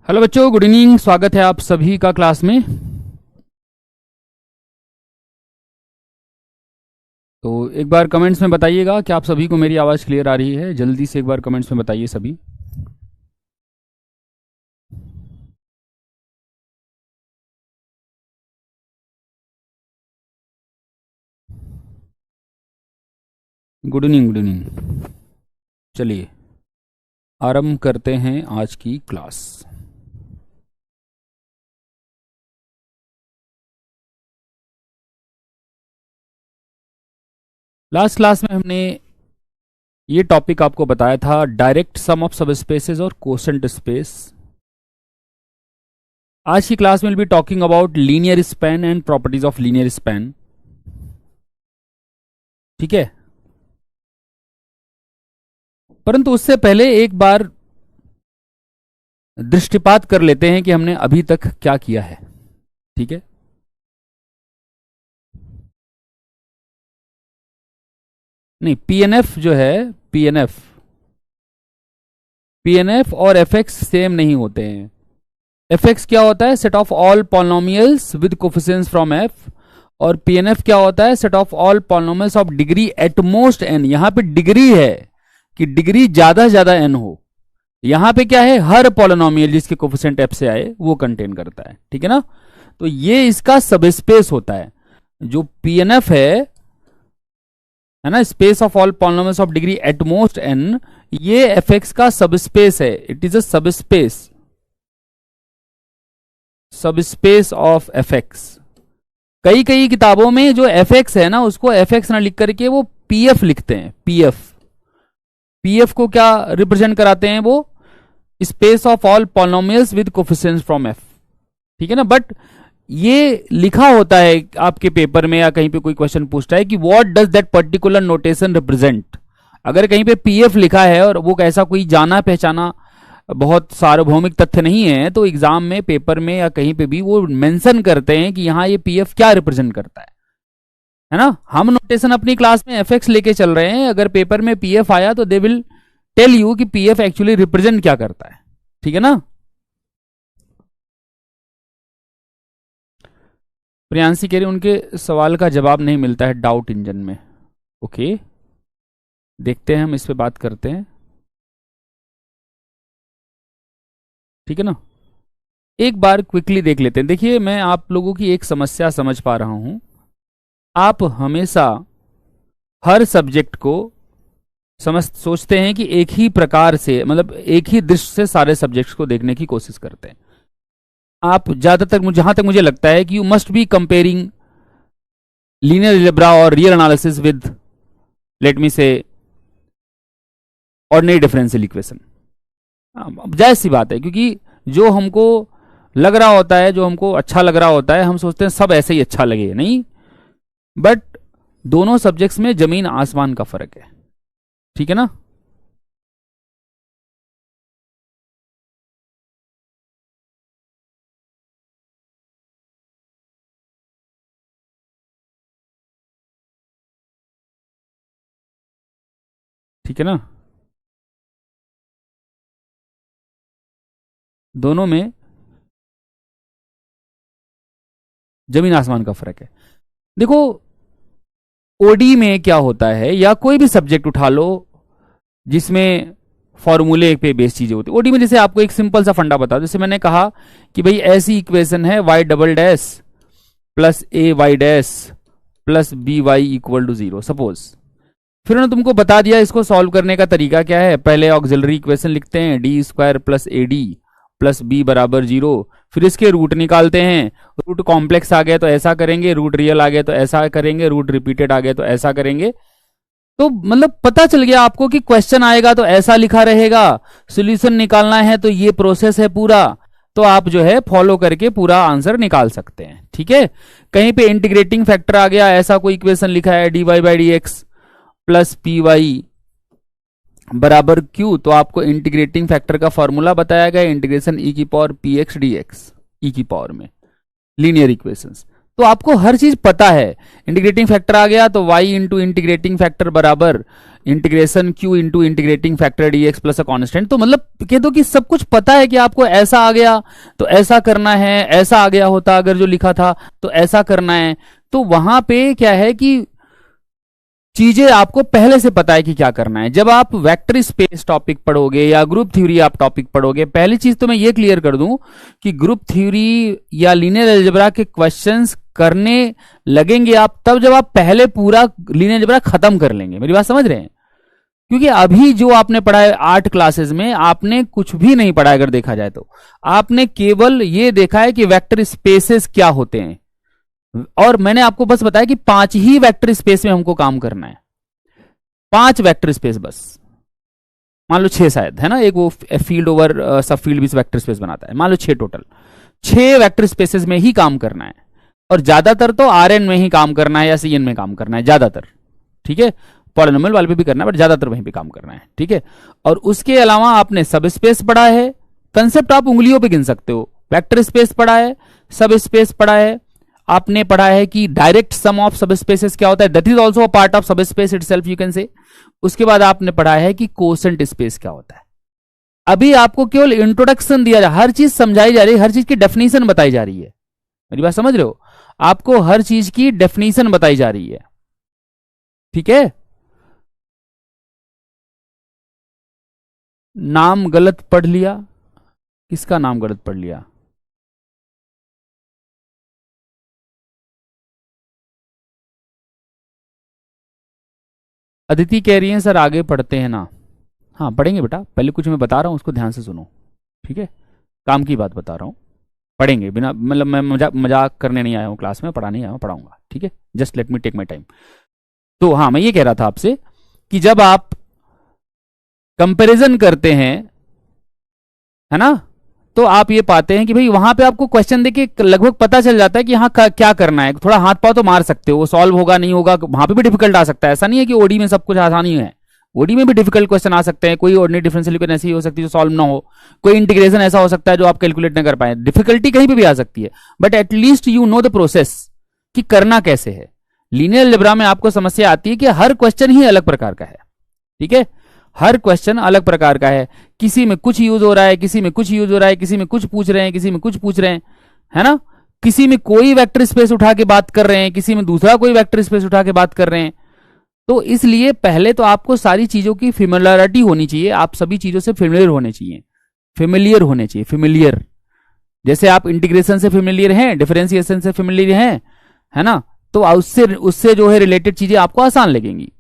Hello बच्चों, good evening. स्वागत है आप सभी का क्लास में। तो एक बार कमेंट्स में बताइएगा कि आप सभी को मेरी आवाज़ क्लियर आ रही है। जल्दी से एक बार कमेंट्स में बताइए सभी। Good evening, good evening. चलिए आरंभ करते हैं आज की क्लास। लास्ट क्लास में हमने ये टॉपिक आपको बताया था, डायरेक्ट सम ऑफ सब स्पेसेस और कोसेंट स्पेस। आज की क्लास में will be talking about linear span and properties of linear span. ठीक है, परंतु उससे पहले एक बार दृष्टिपात कर लेते हैं कि हमने अभी तक क्या किया है। ठीक है, नहीं, पीएनएफ जो है, पीएनएफ और एफएक्स सेम नहीं होते हैं। एफएक्स क्या होता है? Set of all polynomials with coefficients from F. और पीएनएफ क्या होता है? Set of all polynomials of degree at most N. यहां पे डिग्री है कि डिग्री ज्यादा से ज्यादा एन हो। यहां पे क्या है? हर पॉलिनोमियल जिसके कोफिशिएंट एफ से आए वो कंटेन करता है। ठीक है ना? तो ये इसका सबस्पेस होता है। जो पीएनएफ है ना, space of all polynomials of degree at most N, ये एफएक्स का सबस्पेस है। It is a subspace of F X. कई कई किताबों में जो एफएक्स है ना, उसको एफएक्स ना लिख करके वो पीएफ लिखते हैं। पीएफ को क्या रिप्रेजेंट कराते हैं? वो space of all polynomials with coefficients from F. ठीक है ना? बट ये लिखा होता है आपके पेपर में या कहीं पे कोई क्वेश्चन पूछता है कि what does that particular notation represent. अगर कहीं पे पीएफ लिखा है और वो कैसा कोई जाना पहचाना बहुत सार्वभौमिक तथ्य नहीं है, तो एग्जाम में, पेपर में या कहीं पे भी वो मेंशन करते हैं कि यहां ये पीएफ क्या रिप्रेजेंट करता है ना? हम नोटेशन अपनी क्लास में एफएक्स लेके चल रहे हैं। अगर पेपर में पीएफ आया तो दे विल टेल यू कि पीएफ एक्चुअली रिप्रेजेंट क्या करता है। ठीक है ना? प्रियांशी कह रही उनके सवाल का जवाब नहीं मिलता है डाउट इंजन में। ओके, देखते हैं, हम इस पे बात करते हैं। ठीक है ना? एक बार क्विकली देख लेते हैं। देखिए, मैं आप लोगों की एक समस्या समझ पा रहा हूं। आप हमेशा हर सब्जेक्ट को सोचते हैं कि एक ही प्रकार से, मतलब एक ही दृष्टि से सारे सब्जेक्ट्स को देखने की कोशिश करते हैं। आप ज्यादातर, जहां तक मुझे लगता है कि you must be comparing linear algebra और real analysis with, let me say, ordinary differential equation. जायज सी बात है, क्योंकि जो हमको लग रहा होता है, जो हमको अच्छा लग रहा होता है, हम सोचते हैं सब ऐसे ही अच्छा लगे। नहीं, बट दोनों सब्जेक्ट्स में जमीन आसमान का फर्क है। ठीक है ना? ठीक है ना? दोनों में जमीन आसमान का फर्क है। देखो, ओडी में क्या होता है, या कोई भी सब्जेक्ट उठा लो जिसमें फॉर्मूले पे बेस चीजें होती है। ओडी में जैसे आपको एक सिंपल सा फंडा बता, जैसे मैंने कहा कि भाई ऐसी इक्वेशन है y double dash plus A Y dash plus B Y equal to 0, suppose. फिर उन्होंने तुमको बता दिया इसको सॉल्व करने का तरीका क्या है। पहले ऑक्सिलरी इक्वेशन लिखते हैं, D square plus A D plus B बराबर 0। फिर इसके रूट निकालते हैं। रूट कॉम्प्लेक्स आ गया तो ऐसा करेंगे, रूट रियल आ गया तो ऐसा करेंगे, रूट रिपीटेड आ गया तो ऐसा करेंगे। तो मतलब पता चल गया आपको कि क्वेश्चन आएगा तो ऐसा लिखा रहेगा, सॉल्यूशन निकालना है तो ये प्रोसेस है पूरा। तो आप जो है फॉलो करके पूरा आंसर निकाल सकते हैं। ठीक है? कहीं पे इंटीग्रेटिंग फैक्टर आ गया, ऐसा कोई इक्वेशन लिखा है, dy by D X plus P Y बराबर क्यू, तो आपको इंटीग्रेटिंग फैक्टर का फॉर्मूला बताया गया, इंटीग्रेशन ई की power P X D X E की पावर में, लीनियर इक्वेशंस। तो आपको हर चीज पता है। इंटीग्रेटिंग फैक्टर आ गया तो y इंटू इंटीग्रेटिंग फैक्टर बराबर integration q into integrating factor dx plus a constant. तो मतलब कह दो कि सब कुछ पता है कि आपको ऐसा आ गया तो ऐसा करना है, ऐसा आ गया होता अगर जो लिखा था तो ऐसा करना है। तो वहां पे क्या है कि चीजें आपको पहले से पता है कि क्या करना है। जब आप वेक्टर स्पेस टॉपिक पढ़ोगे या ग्रुप थ्योरी आप टॉपिक पढ़ोगे, पहली चीज तो मैं ये क्लियर कर दूं कि ग्रुप थ्योरी या लीनियर अलजेब्रा के क्वेश्चंस करने लगेंगे आप तब जब आप पहले पूरा लीनियर अलजेब्रा खत्म कर लेंगे। मेरी बात समझ रहे हैं? क्योंकि अभी जो आपने पढ़ा है 8 क्लासेस में, आपने कुछ भी नहीं पढ़ा अगर देखा जाए तो। आपने केवल ये देखा है कि वेक्टर स्पेसेस क्या होते हैं, और मैंने आपको बस बताया कि 5 ही वेक्टर स्पेस में हमको काम करना है। 5 वेक्टर स्पेस बस, मान लो 6 शायद है ना, एक वो फील्ड ओवर सब फील्ड भी वेक्टर स्पेस बनाता है, मान लो 6 टोटल, 6 वेक्टर स्पेसेस में ही काम करना है। और ज्यादातर तो आरएन में ही काम करना है या सीएन में काम करना है ज्यादातर, ठीक है। पॉलिनोमियल वाले पे भी करना है बट ज्यादातर वहीं पे काम करना है, ठीक है। और उसके अलावा आपने सब स्पेस पढ़ा है, कंसेप्ट आप उंगलियों पे गिन सकते हो। वेक्टर स्पेस पढ़ा है, सब स्पेस पढ़ा है, आपने पढ़ा है कि direct sum of subspaces क्या होता है, that is also a part of subspace itself you can say. उसके बाद आपने पढ़ा है कि कोसेंट स्पेस क्या होता है। अभी आपको केवल इंट्रोडक्शन दिया जा, हर चीज समझाई जा रही है, हर चीज की डेफिनेशन बताई जा रही है। मेरी बात समझ रहे हो? आपको हर चीज की डेफिनेशन बताई जा रही है, ठीक है। नाम गलत पढ़ लिया, किसका नाम गलत पढ़ लिया? अदिति कह रही है सर आगे पढ़ते हैं ना। हाँ पढ़ेंगे बेटा, पहले कुछ मैं बता रहा हूं उसको ध्यान से सुनो, ठीक है। काम की बात बता रहा हूं, पढ़ेंगे बिना, मतलब मैं मजाक करने नहीं आया हूं क्लास में, पढ़ाने आया हूं, पढ़ाऊंगा, ठीक है। Just let me take my time. तो हाँ मैं ये कह रहा था आपसे कि जब आप कंपैरिजन करते हैं, है ना, तो आप ये पाते हैं कि भाई वहां पे आपको क्वेश्चन देके लगभग पता चल जाता है कि हाँ क्या करना है। थोड़ा हाथ पाव तो मार सकते हो, वो सॉल्व होगा नहीं होगा, वहां पे भी डिफिकल्ट आ सकता है। ऐसा नहीं है कि ओडी में सब कुछ आसानी है, ओडी में भी डिफिकल्ट क्वेश्चन आ सकते हैं। कोई ऑर्डिनरी डिफरेंशियल इक्वेशन ऐसी हो सकती है जो सॉल्व ना हो, कोई इंटीग्रेशन ऐसा हो सकता है जो आप कैलकुलेट ना कर पाए। डिफिकल्टी कहीं पे भी आ सकती है, but at least you know the process कि करना कैसे है। लीनियर अलजेब्रा में आपको समस्या आती है कि हर क्वेश्चन ही अलग प्रकार का है, ठीक है। हर क्वेश्चन अलग प्रकार का है, किसी में कुछ यूज हो रहा है, किसी में कुछ यूज हो रहा है, किसी में कुछ पूछ रहे हैं, किसी में कुछ पूछ रहे हैं, है ना। किसी में कोई वेक्टर स्पेस उठा के बात कर रहे हैं, किसी में दूसरा कोई वेक्टर स्पेस उठा के बात कर रहे हैं। तो इसलिए पहले तो आपको सारी चीजों की फेमिलियरिटी होनी चाहिए, आप सभी चीजों से फेमिलियर होने चाहिए, फेमिलियर होने चाहिए, फेमिलियर। जैसे आप इंटीग्रेशन से फेमिलियर हैं, डिफरेंशिएशन से फेमिलियर हैं, है ना, तो उससे जो है रिलेटेड चीजें आपको आसान लगेंगी।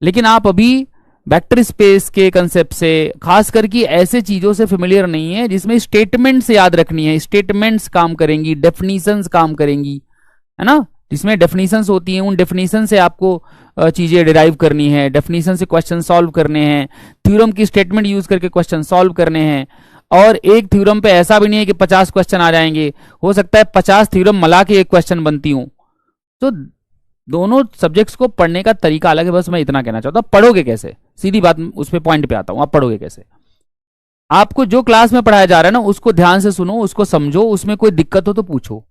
लेकिन आप अभी वेक्टर स्पेस के कंसेप्ट से, खास करके ऐसे चीजों से फेमिलियर नहीं है जिसमें स्टेटमेंट्स याद रखनी है, स्टेटमेंट्स काम करेंगी, डेफिनेशंस काम करेंगी, है ना। जिसमें डेफिनेशंस होती हैं, उन डेफिनेशन से आपको चीजें डिराइव करनी है, डेफिनेशन से क्वेश्चन सॉल्व करने हैं, थ्योरम की स्टेटमेंट यूज करके क्वेश्चन सॉल्व करने हैं। और एक थ्योरम पे ऐसा भी नहीं है कि 50 क्वेश्चन आ जाएंगे, हो सकता है 50 थ्योरम मिला के एक क्वेश्चन बनती हूं। तो दोनों सब्जेक्ट्स को पढ़ने का तरीका अलग है, बस मैं इतना कहना चाहता हूं। पढ़ोगे कैसे, सीधी बात, उस पर पॉइंट पे आता हूं, आप पढ़ोगे कैसे। आपको जो क्लास में पढ़ाया जा रहा है ना उसको ध्यान से सुनो, उसको समझो, उसमें कोई दिक्कत हो तो पूछो।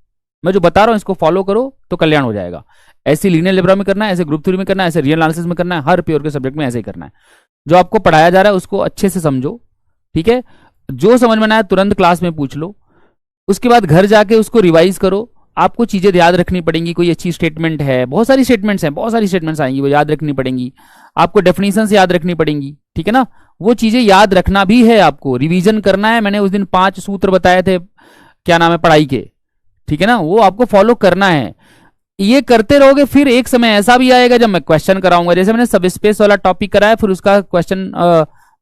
मैं जो बता रहा हूं इसको फॉलो करो तो कल्याण हो जाएगा। ऐसे लीनियर अलजेब्रा में करना है, ऐसे ग्रुप थ्योरी में करना है, ऐसे रियल एनालिसिस में करना है, हर प्योर के सब्जेक्ट में ऐसे ही करना है। जो आपको पढ़ाया जा रहा है उसको अच्छे से समझो, ठीक है। जो समझ में ना आए तुरंत क्लास में पूछ लो, उसके बाद घर जाके उसको रिवाइज करो। आपको चीजें याद रखनी पड़ेंगी, कोई अच्छी स्टेटमेंट है, बहुत सारी स्टेटमेंट्स हैं, बहुत सारी स्टेटमेंट्स आएंगी, वो याद रखनी पड़ेंगी। आपको डेफिनेशंस याद रखनी पड़ेंगी, ठीक है ना। वो चीजें याद रखना भी है, आपको रिवीजन करना है। मैंने उस दिन 5 सूत्र बताए थे, क्या नाम है, पढ़ाई के, ठीक है ना, वो आपको फॉलो करना है। ये करते रहोगे, फिर एक समय ऐसा भी आएगा जब मैं क्वेश्चन कराऊंगा। जैसे मैंने सब स्पेस वाला टॉपिक कराया, फिर उसका क्वेश्चन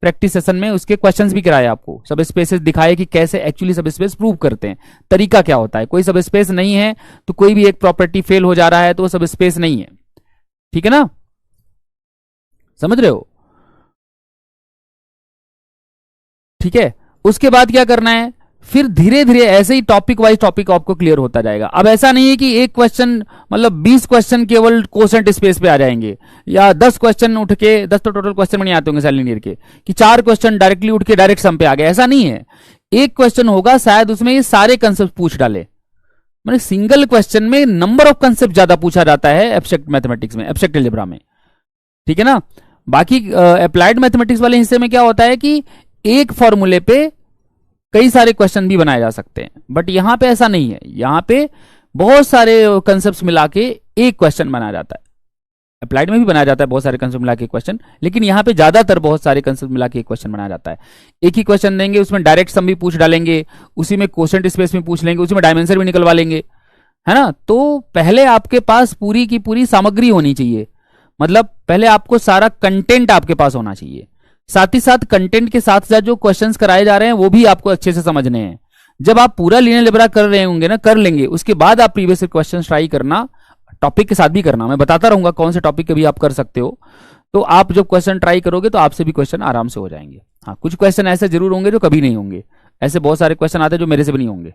प्रैक्टिस सेशन में उसके क्वेश्चंस भी कराए, आपको सब स्पेसेस दिखाए कि कैसे एक्चुअली सब स्पेस प्रूव करते हैं, तरीका क्या होता है। कोई सब स्पेस नहीं है तो कोई भी एक प्रॉपर्टी फेल हो जा रहा है तो वो सब स्पेस नहीं है, ठीक है ना, समझ रहे हो, ठीक है। उसके बाद क्या करना है, फिर धीरे धीरे ऐसे ही टॉपिक वाइज टॉपिक आपको क्लियर होता जाएगा। अब ऐसा नहीं है कि एक क्वेश्चन, मतलब 20 क्वेश्चन केवल कोसेंट स्पेस पे आ जाएंगे, या 10 क्वेश्चन उठ के, 10 तो टोटल क्वेश्चन में नहीं आते होंगे सेल लीनियर के, कि 4 क्वेश्चन डायरेक्टली उठ के डायरेक्ट सम पे आ गए, ऐसा नहीं है। एक क्वेश्चन होगा शायद उसमें ये सारे कंसेप्ट पूछ डाले, मैंने सिंगल क्वेश्चन में नंबर ऑफ कंसेप्ट ज्यादा पूछा जाता है एब्स्ट्रैक्ट मैथमेटिक्स में, एब्स्ट्रैक्ट अलजेब्रा में, ठीक है ना। बाकी अप्लाइड मैथमेटिक्स वाले हिस्से में क्या होता है कि एक फॉर्मूले पे कई सारे क्वेश्चन भी बनाए जा सकते हैं, बट यहां पे ऐसा नहीं है। यहां पे बहुत सारे कंसेप्ट मिला के एक क्वेश्चन बनाया जाता है। अप्लाइड में भी बनाया जाता है बहुत सारे कंसेप्ट मिला के क्वेश्चन, लेकिन यहां पे ज्यादातर बहुत सारे कंसेप्ट मिला के एक क्वेश्चन बनाया जाता है। एक ही क्वेश्चन देंगे, उसमें डायरेक्ट सम भी पूछ डालेंगे, उसी में क्वोशंट स्पेस में पूछ लेंगे, उसी में डायमेंशन भी निकलवा लेंगे, है ना। तो पहले आपके पास पूरी की पूरी सामग्री होनी चाहिए, मतलब पहले आपको सारा कंटेंट आपके पास होना चाहिए। साथ ही साथ कंटेंट के साथ साथ जो क्वेश्चंस कराए जा रहे हैं वो भी आपको अच्छे से समझने हैं। जब आप पूरा लीनियर अलजेब्रा कर रहे होंगे ना, कर लेंगे, उसके बाद आप प्रीवियस क्वेश्चन ट्राई करना, टॉपिक के साथ भी करना। मैं बताता रहूंगा कौन से टॉपिक के भी आप कर सकते हो। तो आप जब क्वेश्चन ट्राई करोगे तो आपसे भी क्वेश्चन आराम से हो जाएंगे। हाँ, कुछ क्वेश्चन ऐसे जरूर होंगे जो कभी नहीं होंगे, ऐसे बहुत सारे क्वेश्चन आते हैं जो मेरे से भी नहीं होंगे,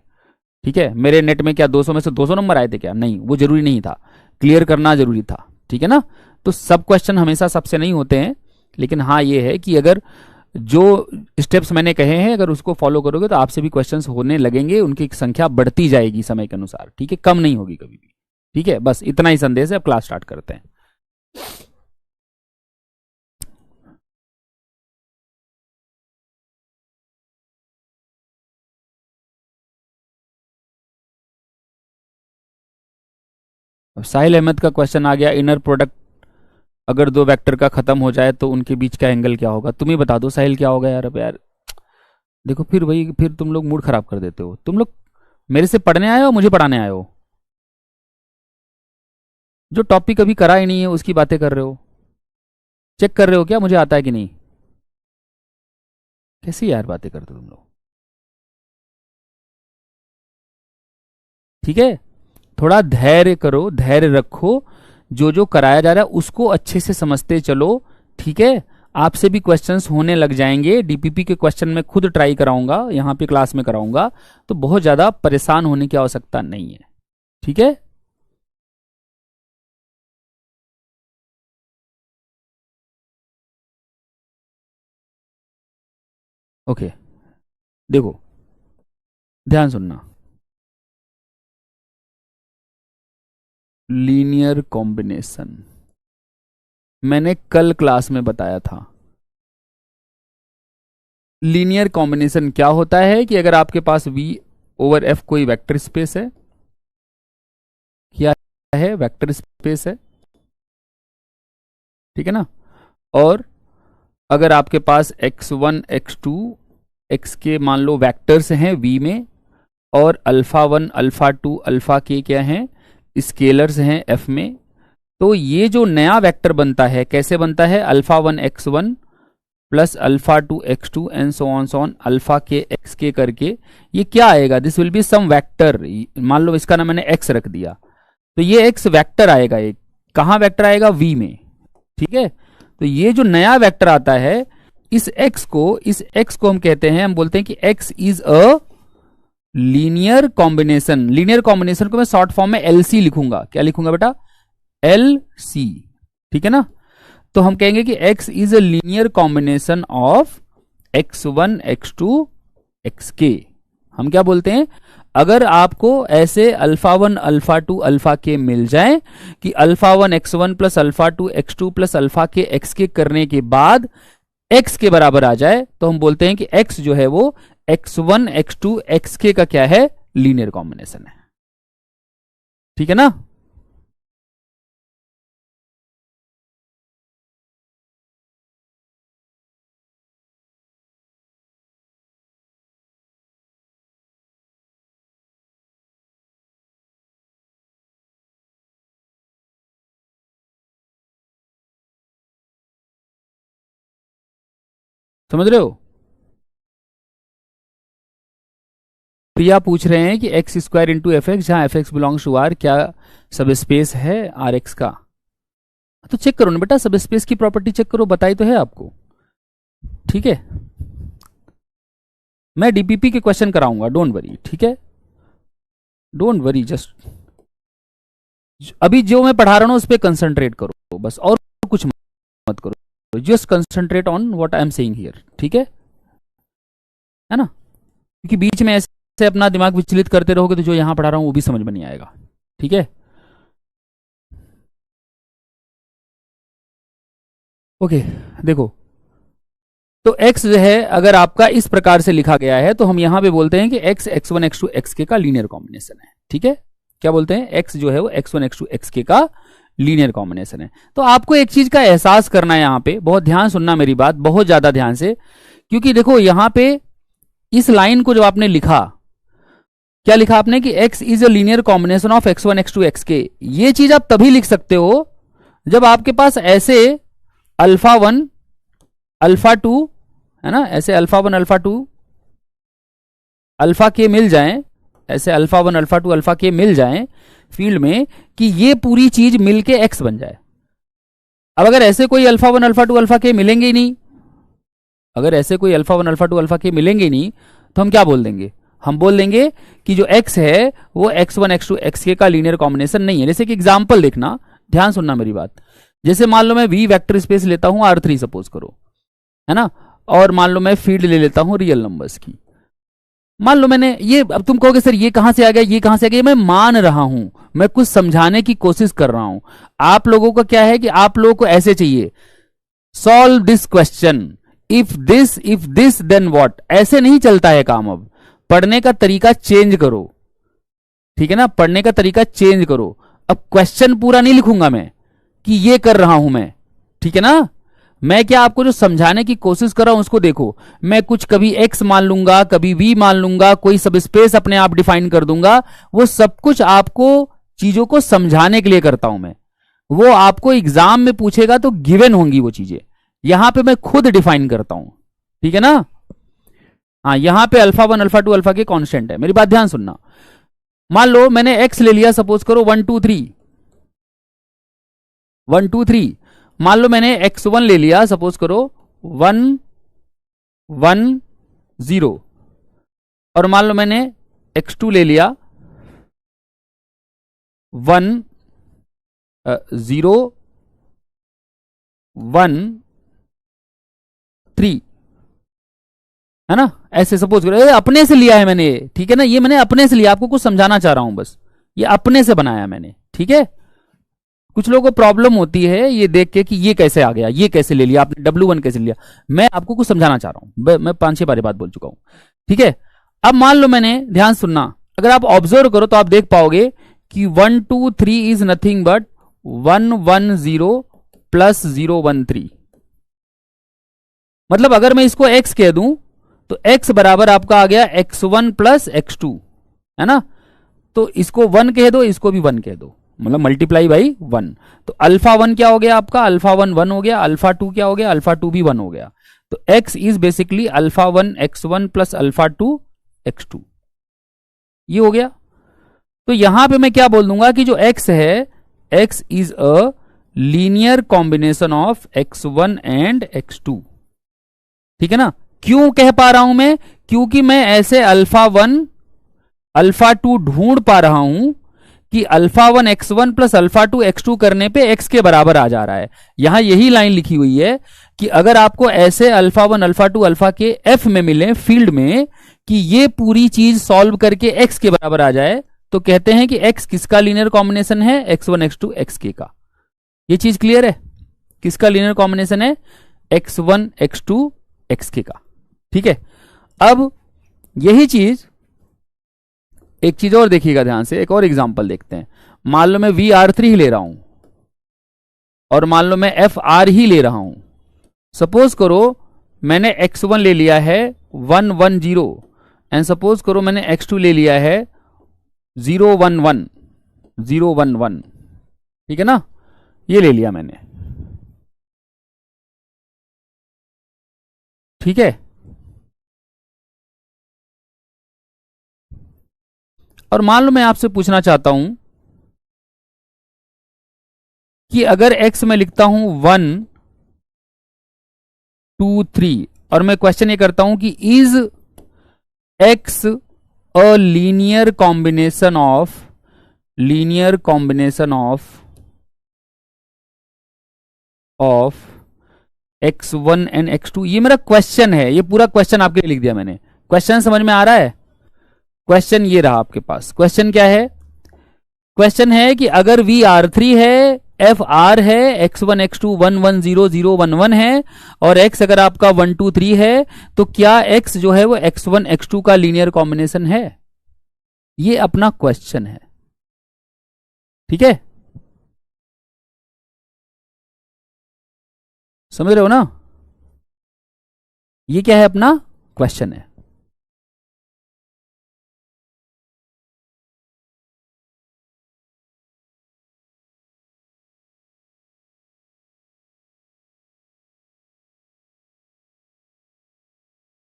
ठीक है। मेरे नेट में क्या 200 में से 200 नंबर आए थे क्या? नहीं, वो जरूरी नहीं था, क्लियर करना जरूरी था, ठीक है ना। तो सब क्वेश्चन हमेशा सबसे नहीं होते हैं, लेकिन हाँ ये है कि अगर जो स्टेप्स मैंने कहे हैं अगर उसको फॉलो करोगे तो आपसे भी क्वेश्चंस होने लगेंगे, उनकी संख्या बढ़ती जाएगी समय के अनुसार, ठीक है, कम नहीं होगी कभी भी, ठीक है। बस इतना ही संदेश है। अब क्लास स्टार्ट करते हैं। अब साहिल अहमद का क्वेश्चन आ गया, इनर प्रोडक्ट अगर दो वेक्टर का खत्म हो जाए तो उनके बीच का एंगल क्या होगा? तुम ही बता दो साहिल, क्या होगा यार। अब यार देखो, फिर वही, फिर तुम लोग मूड खराब कर देते हो। तुम लोग मेरे से पढ़ने आए हो, मुझे पढ़ाने आए हो? जो टॉपिक अभी करा ही नहीं है उसकी बातें कर रहे हो। चेक कर रहे हो क्या मुझे आता है कि नहीं? कैसी यार बातें करते हो तुम लोग, ठीक है। थोड़ा धैर्य करो, धैर्य रखो, जो जो कराया जा रहा है उसको अच्छे से समझते चलो, ठीक है। आपसे भी क्वेश्चंस होने लग जाएंगे। डीपीपी के क्वेश्चन मैं खुद ट्राई कराऊंगा, यहां पे क्लास में कराऊंगा, तो बहुत ज्यादा परेशान होने की आवश्यकता नहीं है, ठीक है। ओके, देखो ध्यान सुनना। लीनियर कॉम्बिनेशन मैंने कल क्लास में बताया था। लीनियर कॉम्बिनेशन क्या होता है कि अगर आपके पास V ओवर F कोई वेक्टर स्पेस है, क्या है, वेक्टर स्पेस है, ठीक है ना। और अगर आपके पास x1 x2 x के मान लो वेक्टर्स हैं V में, और अल्फा 1 अल्फा 2 अल्फा के क्या हैं, स्केलर्स हैं F में, तो ये जो नया वेक्टर बनता है कैसे बनता है? अल्फा 1 x1 प्लस alpha 2 x2 and so on alpha के x के करके ये क्या आएगा? This will be some vector. मान लो इसका नाम मैंने x रख दिया, तो ये x वेक्टर आएगा। एक कहां वेक्टर आएगा? V में, ठीक है। तो ये जो नया वेक्टर आता है, इस x को हम कहते हैं, हम बोलते हैं कि x is a linear combination. Linear combination को मैं शॉर्ट फॉर्म में LC लिखूंगा। क्या लिखूंगा बेटा? LC, ठीक है ना। तो हम कहेंगे कि x is a linear combination of x1 x2 xk। हम क्या बोलते हैं? अगर आपको ऐसे अल्फा 1 अल्फा 2 अल्फा के मिल जाए कि अल्फा 1 x1 प्लस अल्फा 2 x2 प्लस अल्फा के xk करने के बाद x के बराबर आ जाए, तो हम बोलते हैं कि x जो है वो x1 x2 xk का क्या है? लीनियर कॉम्बिनेशन है, ठीक है ना। समझ रहे हो? प्रिया पूछ रहे हैं कि X square into F X, जहां F X belongs to R, क्या सब स्पेस है आर एक्स का? तो चेक करो ना बेटा, सब स्पेस की प्रॉपर्टी चेक करो, बताई तो है आपको, ठीक है। मैं डीपीपी के क्वेश्चन कराऊंगा, डोंट वरी, ठीक है, डोंट वरी। जस्ट अभी जो मैं पढ़ा रहा हूं उस पर कंसंट्रेट करो बस, और कुछ मत करो। Just concentrate on what I am saying here, ठीक है ना। क्योंकि बीच में ऐसे से अपना दिमाग विचलित करते रहोगे तो जो यहां पढ़ा रहा हूं वो भी समझ में नहीं आएगा। ठीक है, ओके। देखो, तो x जो है अगर आपका इस प्रकार से लिखा गया है तो हम यहां पे बोलते हैं कि x x1 x2 xk का लीनियर कॉम्बिनेशन है। ठीक है, क्या बोलते हैं, x जो है वो x1 x2 xk का लीनियर कॉम्बिनेशन है। तो आपको एक चीज का एहसास करना है, यहां पे बहुत ध्यान सुनना मेरी बात, बहुत ज्यादा ध्यान से, क्योंकि देखो यहां पे इस लाइन को जो आपने लिखा, क्या लिखा आपने कि x is a linear combination of x1 x2 xk। ये चीज आप तभी लिख सकते हो जब आपके पास ऐसे अल्फा 1 अल्फा 2 है ना, ऐसे अल्फा 1 अल्फा 2 अल्फा के मिल जाएं, ऐसे अल्फा 1 अल्फा 2 अल्फा के मिल जाएं फील्ड में, कि ये पूरी चीज मिलके x बन जाए। अब अगर ऐसे कोई अल्फा 1 अल्फा 2 अल्फा के मिलेंगे ही नहीं, अगर ऐसे कोई अल्फा 1 अल्फा 2 अल्फा के मिलेंगे ही नहीं, तो हम क्या बोल देंगे, हम बोल देंगे कि जो x है वो x1 x2 xk का लीनियर कॉम्बिनेशन नहीं है। जैसे कि एग्जांपल देखना, ध्यान सुनना मेरी बात। जैसे मान लो मैं V वेक्टर स्पेस लेता हूं R3 सपोज करो, है ना, और मान लो मैं फील्ड ले लेता हूं रियल नंबर्स की। मान लो मैंने ये, अब तुम कहोगे सर ये कहां से आ गया, ये कहां से आ गया, मैं मान रहा हूं, मैं कुछ समझाने की कोशिश कर रहा हूं। आप लोगों का क्या है कि आप लोगों को ऐसे चाहिए, solve this question, if this then what. ऐसे नहीं चलता है काम। अब पढ़ने का तरीका चेंज करो, ठीक है ना, पढ़ने का तरीका चेंज करो। अब क्वेश्चन पूरा नहीं लिखूंगा मैं कि ये कर रहा हूं मैं, ठीक है ना, मैं क्या आपको जो समझाने की कोशिश कर रहा हूं उसको देखो। मैं कुछ कभी x मान लूंगा, कभी v मान लूंगा, कोई सब स्पेस अपने आप डिफाइन कर दूंगा, वो सब कुछ आपको चीजों को समझाने के लिए करता हूं मैं। वो आपको एग्जाम में पूछेगा तो गिवन होंगी वो चीजें, यहां पे मैं खुद डिफाइन करता हूं, ठीक है ना। हाँ, यहां पे अल्फा 1 अल्फा 2 अल्फा के कांस्टेंट है। मेरी बात ध्यान सुनना। मान लो मैंने x ले लिया, सपोज करो 1 2 3 1 2 3। मान लो मैंने x1 ले लिया, सपोज करो 1 1 0, और मान लो मैंने x2 ले लिया 1 0 1 3, है ना। ऐसे सपोज करो, अपने से लिया है मैंने, ठीक है ना, ये मैंने अपने से लिया, आपको कुछ समझाना चाह रहा हूं बस, ये अपने से बनाया मैंने, ठीक है। कुछ लोगों को प्रॉब्लम होती है ये देख के कि ये कैसे आ गया, ये कैसे ले लिया आपने, W1 कैसे लिया। मैं आपको कुछ समझाना चाह रहा हूं, मैं 5-6 बार बात बोल चुका हूं, ठीक है। अब मान लो मैंने, ध्यान सुनना, अगर आप ऑब्जर्व करो तो आप देख पाओगे कि 1 2 3 इज नथिंग बट 1 1 0 प्लस 0 1 3। मतलब अगर मैं इसको x कह दूं तो x बराबर आपका आ गया x1 प्लस x2, है ना। तो इसको 1 कह दो, इसको भी 1 कह दो, मतलब मल्टीप्लाई बाई 1। तो अल्फा 1 क्या हो गया आपका, अल्फा 1 1 हो गया, अल्फा 2 क्या हो गया, अल्फा 2 भी 1 हो गया। तो x is basically alpha 1 x1 प्लस अल्फा 2 x2, ये हो गया। तो यहां पे मैं क्या बोल दूंगा कि जो x है, x is a linear combination of x1 and x2, ठीक है ना। क्यों कह पा रहा हूं मैं, क्योंकि मैं ऐसे अल्फा 1 अल्फा 2 ढूंढ पा रहा हूं कि अल्फा 1 x1 प्लस अल्फा 2 x2 करने पे x के बराबर आ जा रहा है। यहां यही लाइन लिखी हुई है कि अगर आपको ऐसे अल्फा 1 अल्फा 2 अल्फा के f में मिले फील्ड में, कि ये पूरी चीज सॉल्व करके x के बराबर आ जाए, तो कहते हैं कि x किसका लीनियर कॉम्बिनेशन है, x1 x2 xk का। ये चीज क्लियर है, किसका लीनियर कॉम्बिनेशन है, x1 x2 xk का, ठीक है। अब यही चीज, एक चीज और देखिएगा ध्यान से, एक और एग्जांपल देखते हैं। मान लो मैं VR3 ही ले रहा हूं और मान लो मैं FR ही ले रहा हूं। सपोज करो मैंने x1 ले लिया है 1 1 0 एंड सपोज करो मैंने x2 ले लिया है 0 1 1 0 1 1, ठीक है ना, ये ले लिया मैंने, ठीक है। और मान लो मैं आपसे पूछना चाहता हूं कि अगर x में लिखता हूं 1 2 3 और मैं क्वेश्चन ये करता हूं कि is x a linear combination of x1 and x2, ये मेरा क्वेश्चन है, ये पूरा क्वेश्चन आपके लिए लिख दिया मैंने। क्वेश्चन समझ में आ रहा है, क्वेश्चन ये रहा आपके पास। क्वेश्चन क्या है? क्वेश्चन है कि अगर वी R3 है, एफ आर है, x1 x2 1 1 0 0 1 1 है और x अगर आपका 1 2 3 है, तो क्या x जो है वो x1 x2 का लीनियर कॉम्बिनेशन है? ये अपना क्वेश्चन है। ठीक है, समझ रहे हो ना? ये क्या है? अपना क्वेश्चन है।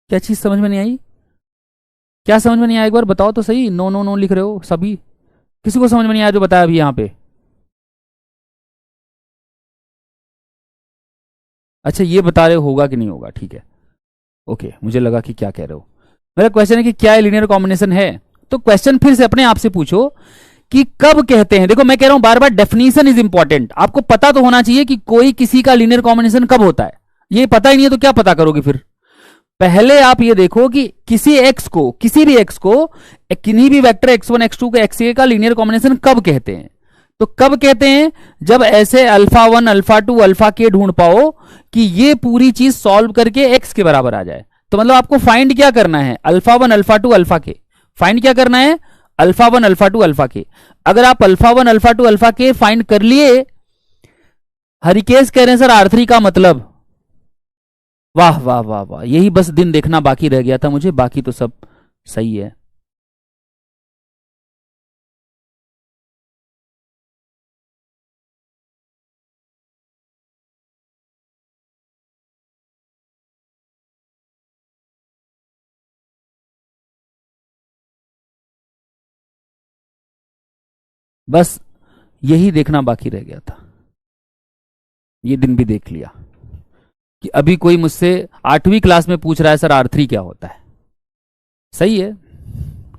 क्या चीज समझ में नहीं आई? क्या समझ में नहीं आया? एक बार बताओ तो सही। नो नो नो लिख रहे हो सभी। किसी को समझ में नहीं आया जो बताया अभी यहां पे? अच्छा, ये बता रहे होगा कि नहीं होगा। ठीक है, ओके, मुझे लगा कि क्या कह रहे हो। मेरा क्वेश्चन है कि क्या लीनियर कॉम्बिनेशन है। तो क्वेश्चन फिर से अपने आप से पूछो कि कब कहते हैं। देखो मैं कह रहा हूं बार बार, डेफिनेशन इज इंपॉर्टेंट। आपको पता तो होना चाहिए कि कोई किसी का लीनियर कॉम्बिनेशन कब होता है। ये पता ही नहीं है तो क्या पता करोगे फिर? पहले आप ये देखो कि किसी एक्स को, किसी भी एक्स को, किन्हीं भी वेक्टर x1 x2 के x का लीनियर कॉम्बिनेशन कब कहते हैं। तो कब कहते हैं? जब ऐसे अल्फा 1 अल्फा 2 अल्फा के ढूंढ पाओ कि ये पूरी चीज सॉल्व करके x के बराबर आ जाए। तो मतलब आपको फाइंड क्या करना है? अल्फा 1 अल्फा 2 अल्फा के फाइंड क्या करना है? अल्फा 1 अल्फा 2 अल्फा के। अगर आप अल्फा 1 अल्फा 2 अल्फा के फाइंड कर लिए, हरिकेश कह रहे हैं सर R3 का मतलब। वाह वाह वाह वाह, यही बस दिन देखना बाकी रह गया था मुझे, बाकी तो सब सही है। बस यही देखना बाकी रह गया था। ये दिन भी देख लिया कि अभी कोई मुझसे 8वीं क्लास में पूछ रहा है सर R3 क्या होता है। सही है,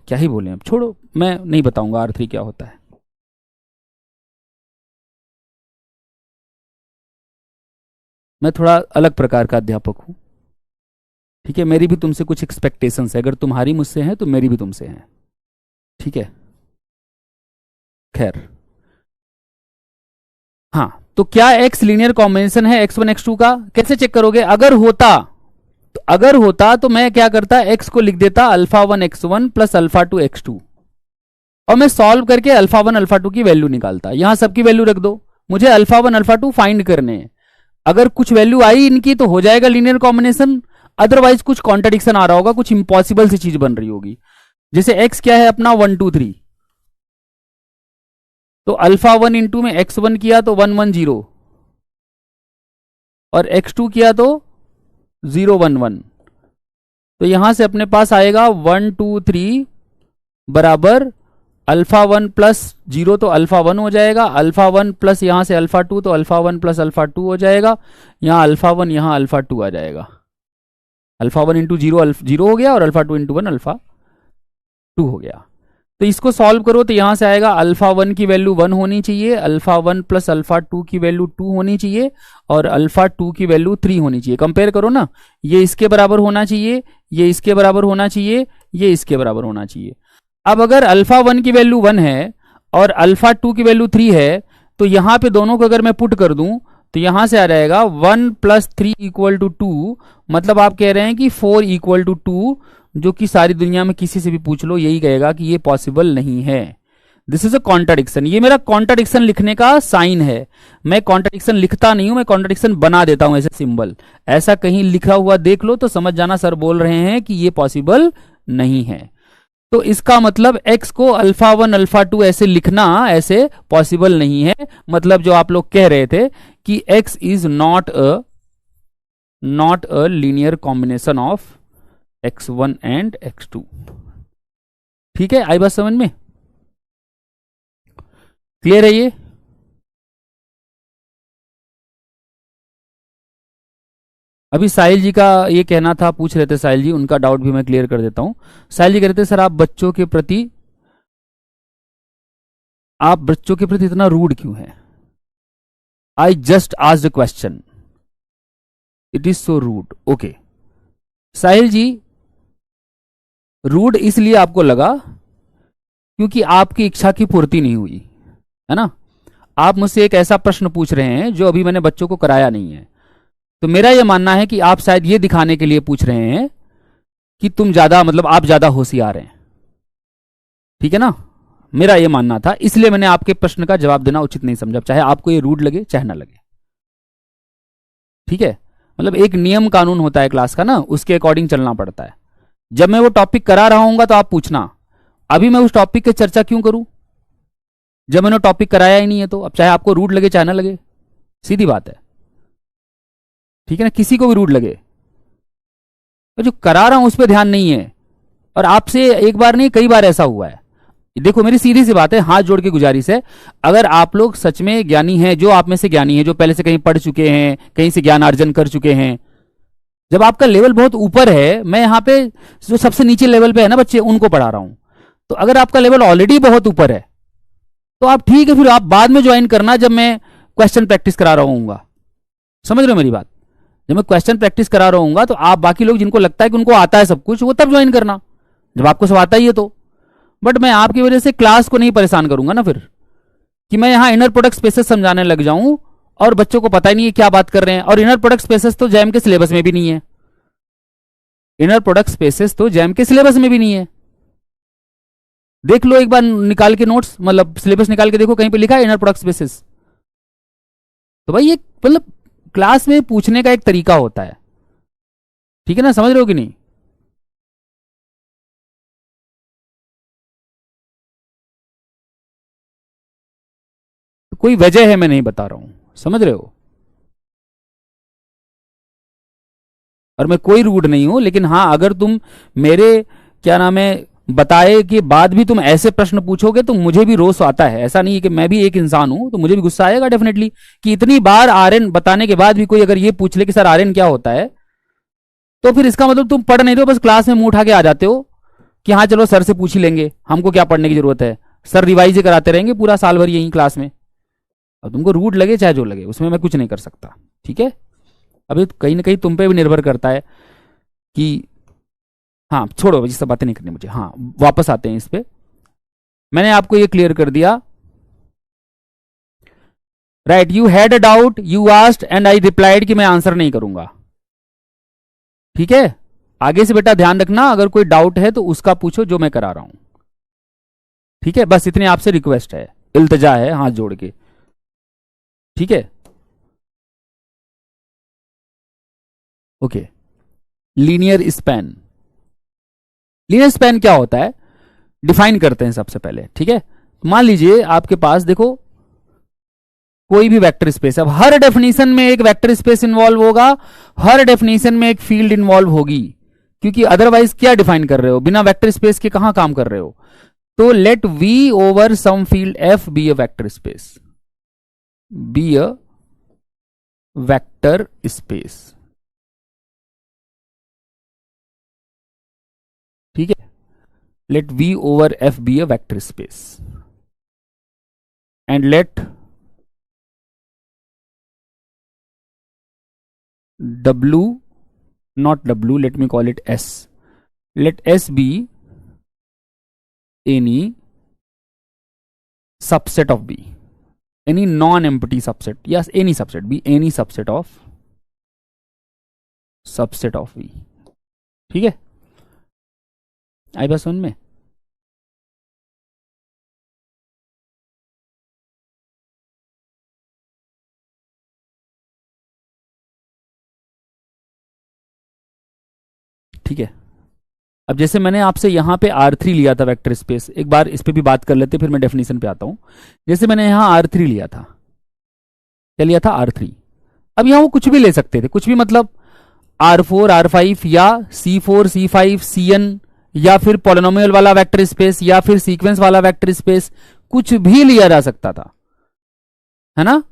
क्या ही बोले, अब छोड़ो, मैं नहीं बताऊंगा R3 क्या होता है। मैं थोड़ा अलग प्रकार का अध्यापक हूं। ठीक है, मेरी भी तुमसे कुछ एक्सपेक्टेशंस है। अगर तुम्हारी मुझसे है तो मेरी भी तुमसे है। ठीक है, खैर। हाँ, तो क्या एक्स लीनियर कॉम्बिनेशन है x1 x2 का? कैसे चेक करोगे? अगर होता तो मैं क्या करता, x को लिख देता अल्फा 1 x1 प्लस अल्फा 2 x2 और मैं सॉल्व करके अल्फा 1 अल्फा 2 की वैल्यू निकालता। यहां सबकी वैल्यू रख दो, मुझे अल्फा 1 अल्फा 2 फाइंड करने हैं। अगर कुछ वैल्यू आई इनकी तो हो जाएगा लीनियर कॉम्बिनेशन, अदरवाइज कुछ कॉन्ट्रडिक्शन आ रहा होगा, कुछ इंपॉसिबल सी चीज बन रही होगी। जैसे x क्या है अपना 1 2 3, तो अल्फा 1 इंटू में x1 किया तो 1 1 0 और x2 किया तो 0 1 1। तो यहां से अपने पास आएगा 1 2 3 बराबर अल्फा 1 प्लस 0 तो अल्फा 1 हो जाएगा, अल्फा 1 प्लस यहां से अल्फा 2 तो अल्फा 1 प्लस अल्फा 2 हो जाएगा। यहां अल्फा 1 यहां अल्फा 2 आ जाएगा। अल्फा 1 इंटू 0 0 हो गया और अल्फा 2 इंटू 1 अल्फा 2 हो गया। तो इसको सॉल्व करो तो यहां से आएगा अल्फा 1 की वैल्यू 1 होनी चाहिए, अल्फा 1 प्लस अल्फा 2 की वैल्यू 2 होनी चाहिए और अल्फा 2 की वैल्यू 3 होनी चाहिए। कंपेयर करो ना, ये इसके बराबर होना चाहिए, ये इसके बराबर होना चाहिए, ये इसके बराबर होना चाहिए। अब अगर अल्फा 1 की वैल्यू 1 है और अल्फा 2 की वैल्यू 3 है, तो यहां पे दोनों को अगर मैं पुट कर दूं तो यहां से आ जाएगा 1 प्लस 3 इक्वल टू 2। मतलब आप कह रहे हैं कि 4 इक्वल टू 2, जो कि सारी दुनिया में किसी से भी पूछ लो यही कहेगा कि ये पॉसिबल नहीं है। This is a contradiction. ये मेरा कॉन्ट्राडिक्शन लिखने का साइन है। मैं कॉन्ट्राडिक्शन लिखता नहीं हूं, मैं कॉन्ट्राडिक्शन बना देता हूं ऐसे सिंबल। ऐसा कहीं लिखा हुआ देख लो तो समझ जाना सर बोल रहे हैं कि ये पॉसिबल नहीं है। तो इसका मतलब x को अल्फा 1 अल्फा 2 ऐसे लिखना ऐसे पॉसिबल नहीं है। मतलब जो आप लोग कह रहे थे कि x is not a linear combination of x1 and x2। ठीक है, आई बात समझ में? क्लियर है ये? अभी साहिल जी का ये कहना था, पूछ रहे थे साहिल जी, उनका डाउट भी मैं क्लियर कर देता हूं। साहिल जी कहते सर आप बच्चों के प्रति इतना रूड क्यों है? I just asked a question, it is so rude. Okay Sahil ji, rude इसलिए आपको लगा क्योंकि आपकी इच्छा की पूर्ति नहीं हुई, है ना। आप मुझसे एक ऐसा प्रश्न पूछ रहे हैं जो अभी मैंने बच्चों को कराया नहीं है, तो मेरा यह मानना है कि आप शायद ये दिखाने के लिए पूछ रहे हैं कि तुम ज्यादा, मतलब आप ज्यादा होशियार हैं, ठीक है ना। मेरा यह मानना था, इसलिए मैंने आपके प्रश्न का जवाब देना उचित नहीं समझा, चाहे आपको ये रूड लगे चाहे ना लगे, ठीक है। मतलब एक नियम कानून होता है क्लास का ना, उसके अकॉर्डिंग चलना पड़ता है। जब मैं वो टॉपिक करा रहा हूंगा तो आप पूछना, अभी मैं उस टॉपिक की चर्चा क्यों करूं जब मैंने टॉपिक कराया ही नहीं है। तो अब चाहे आपको रूड लगे चाहे ना लगे, सीधी बात है, ठीक है ना, किसी को भी रूड लगे, तो जो करा रहा हूं उस पर ध्यान नहीं है। और आपसे एक बार नहीं कई बार ऐसा हुआ है। देखो मेरी सीधी सी बात है, हाथ जोड़ के गुजारिश है, अगर आप लोग सच में ज्ञानी हैं, जो आप में से ज्ञानी हैं, जो पहले से कहीं पढ़ चुके हैं, कहीं से ज्ञान अर्जन कर चुके हैं, जब आपका लेवल बहुत ऊपर है, मैं यहां पे जो सबसे नीचे लेवल पे है ना बच्चे, उनको पढ़ा रहा हूं, तो अगर आपका लेवल ऑलरेडी बहुत ऊपर है तो आप ठीक है, फिर आप बाद में ज्वाइन करना जब मैं क्वेश्चन प्रैक्टिस करा रहा हूँ। समझ रहे हो मेरी बात। जब मैं क्वेश्चन प्रैक्टिस करा रहा हूँ तो आप बाकी लोग जिनको लगता है कि उनको आता है सब कुछ, वो तब ज्वाइन करना जब आपको सब आता ही है तो। बट मैं आपकी वजह से क्लास को नहीं परेशान करूंगा ना फिर, कि मैं यहां इनर प्रोडक्ट स्पेसेस समझाने लग जाऊं और बच्चों को पता ही नहीं है क्या बात कर रहे हैं। और इनर प्रोडक्ट स्पेसेस तो जैम के सिलेबस में भी नहीं है, इनर प्रोडक्ट स्पेसेस तो जैम के सिलेबस में भी नहीं है। देख लो एक बार निकाल के नोट्स, मतलब सिलेबस निकाल के देखो, कहीं पे लिखा है इनर प्रोडक्ट स्पेसेस। तो भाई ये मतलब क्लास में पूछने का एक तरीका होता है, ठीक है ना, समझ रहे हो कि नहीं। तो कोई वजह है, मैं नहीं बता रहा हूं, समझ रहे हो। और मैं कोई रूड नहीं हूं, लेकिन हाँ अगर तुम मेरे क्या नाम है बताए के बाद भी तुम ऐसे प्रश्न पूछोगे तो मुझे भी रोष आता है। ऐसा नहीं है कि मैं भी एक इंसान हूं, तो मुझे भी गुस्सा आएगा डेफिनेटली, कि इतनी बार आरएन बताने के बाद भी कोई अगर ये पूछ ले कि सर आरएन क्या होता है, तो फिर इसका मतलब तुम पढ़ नहीं रहे हो, बस क्लास में मुंह उठा के आ जाते हो कि हाँ चलो सर से पूछ ही लेंगे, हमको क्या पढ़ने की जरूरत है, सर रिवाइज ही कराते रहेंगे पूरा साल भर यही क्लास में। अब तुमको रूड लगे चाहे जो लगे, उसमें मैं कुछ नहीं कर सकता, ठीक है। अभी कहीं ना कहीं तुम पे भी निर्भर करता है कि, हाँ छोड़ो ये सब बातें नहीं करनी मुझे। हाँ वापस आते हैं इस पे, मैंने आपको ये क्लियर कर दिया, right. You had a doubt, you asked and I replied कि मैं आंसर नहीं करूंगा, ठीक है। आगे से बेटा ध्यान रखना, अगर कोई डाउट है तो उसका पूछो जो मैं करा रहा हूं, ठीक है। बस इतनी आपसे रिक्वेस्ट है, इल्तजा है हाथ जोड़ के, ठीक है। Okay, linear span. Linear span क्या होता है, डिफाइन करते हैं सबसे पहले, ठीक है। मान लीजिए आपके पास देखो कोई भी वेक्टर स्पेस, अब हर डेफिनेशन में एक वेक्टर स्पेस इन्वॉल्व होगा, हर डेफिनेशन में एक फील्ड इन्वॉल्व होगी, क्योंकि अदरवाइज क्या डिफाइन कर रहे हो, बिना वेक्टर स्पेस के कहां काम कर रहे हो। तो let we over some field F be a vector space, be a vector space, ठीक है। Let we over F be a vector space and let W, not W, let me call it S. Let S be any subset of B, any non-empty subset. Yes, any subset, be any subset of V. ठीक है, आई बात समझ में। ठीक है, अब जैसे मैंने आपसे यहां पे R3 लिया था वेक्टर स्पेस, एक बार इस पे भी बात कर लेते, फिर मैं डेफिनेशन पे आता हूं। जैसे मैंने यहां R3 लिया था, क्या लिया था, R3। अब यहां वो कुछ भी ले सकते थे, कुछ भी मतलब R4, R5 या C4, C5, Cn, या फिर पॉलिनोमियल वाला वेक्टर स्पेस, या फिर सीक्वेंस वाला वेक्टर स्पेस, कुछ भी लिया जा सकता था, है ना।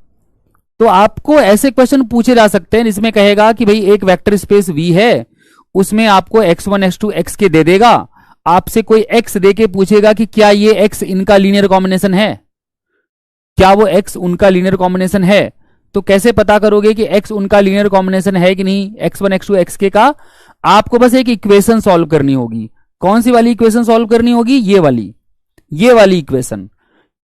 तो आपको ऐसे क्वेश्चन पूछे जा सकते हैं जिसमें कहेगा कि भाई एक वेक्टर स्पेस V है, उसमें आपको x1 x2 xk दे देगा, आपसे कोई x दे के पूछेगा कि क्या ये x इनका लीनियर कॉम्बिनेशन है, क्या वो x उनका लीनियर कॉम्बिनेशन है। तो कैसे पता करोगे कि x उनका लीनियर कॉम्बिनेशन है कि नहीं, x1 x2 xk का। आपको बस एक इक्वेशन सॉल्व करनी होगी। कौन सी वाली इक्वेशन सॉल्व करनी होगी, ये वाली, ये वाली इक्वेशन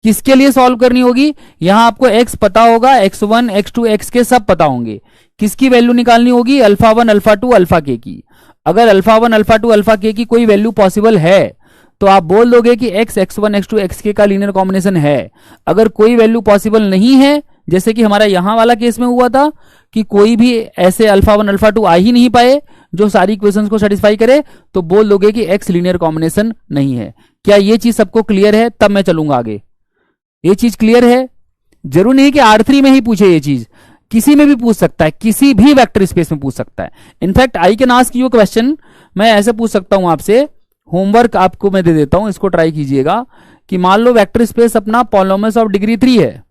किसके लिए सॉल्व करनी होगी? यहां आपको x पता होगा, x1 x2 xk सब पता होंगे। किसकी वैल्यू निकालनी होगी? अल्फा 1 अल्फा 2 अल्फा k की। अगर अल्फा 1 अल्फा 2 अल्फा k की कोई वैल्यू पॉसिबल है तो आप बोल दोगे कि x x1 x2 xk का लीनियर कॉम्बिनेशन है। अगर कोई वैल्यू पॉसिबल नहीं है, जैसे कि हमारा यहां वाला केस में हुआ था कि कोई भी ऐसे अल्फा 1 अल्फा 2 आ ही नहीं पाए जो सारी इक्वेशंस को सेटिस्फाई करे, तो बोल दोगे कि x लीनियर कॉम्बिनेशन नहीं है। क्या ये चीज सबको क्लियर है? तब मैं चलूंगा आगे। ये चीज क्लियर है? जरूर नहीं कि R3 में ही पूछे, ये चीज किसी में भी पूछ सकता है, किसी भी वेक्टर स्पेस में पूछ सकता है। In fact I can ask you question, मैं ऐसे पूछ सकता हूं आपसे, होमवर्क आपको मैं दे देता हूं, इसको ट्राई कीजिएगा कि मान लो वेक्टर स्पेस अपना पॉलिनोमियल्स ऑफ डिग्री 3 है,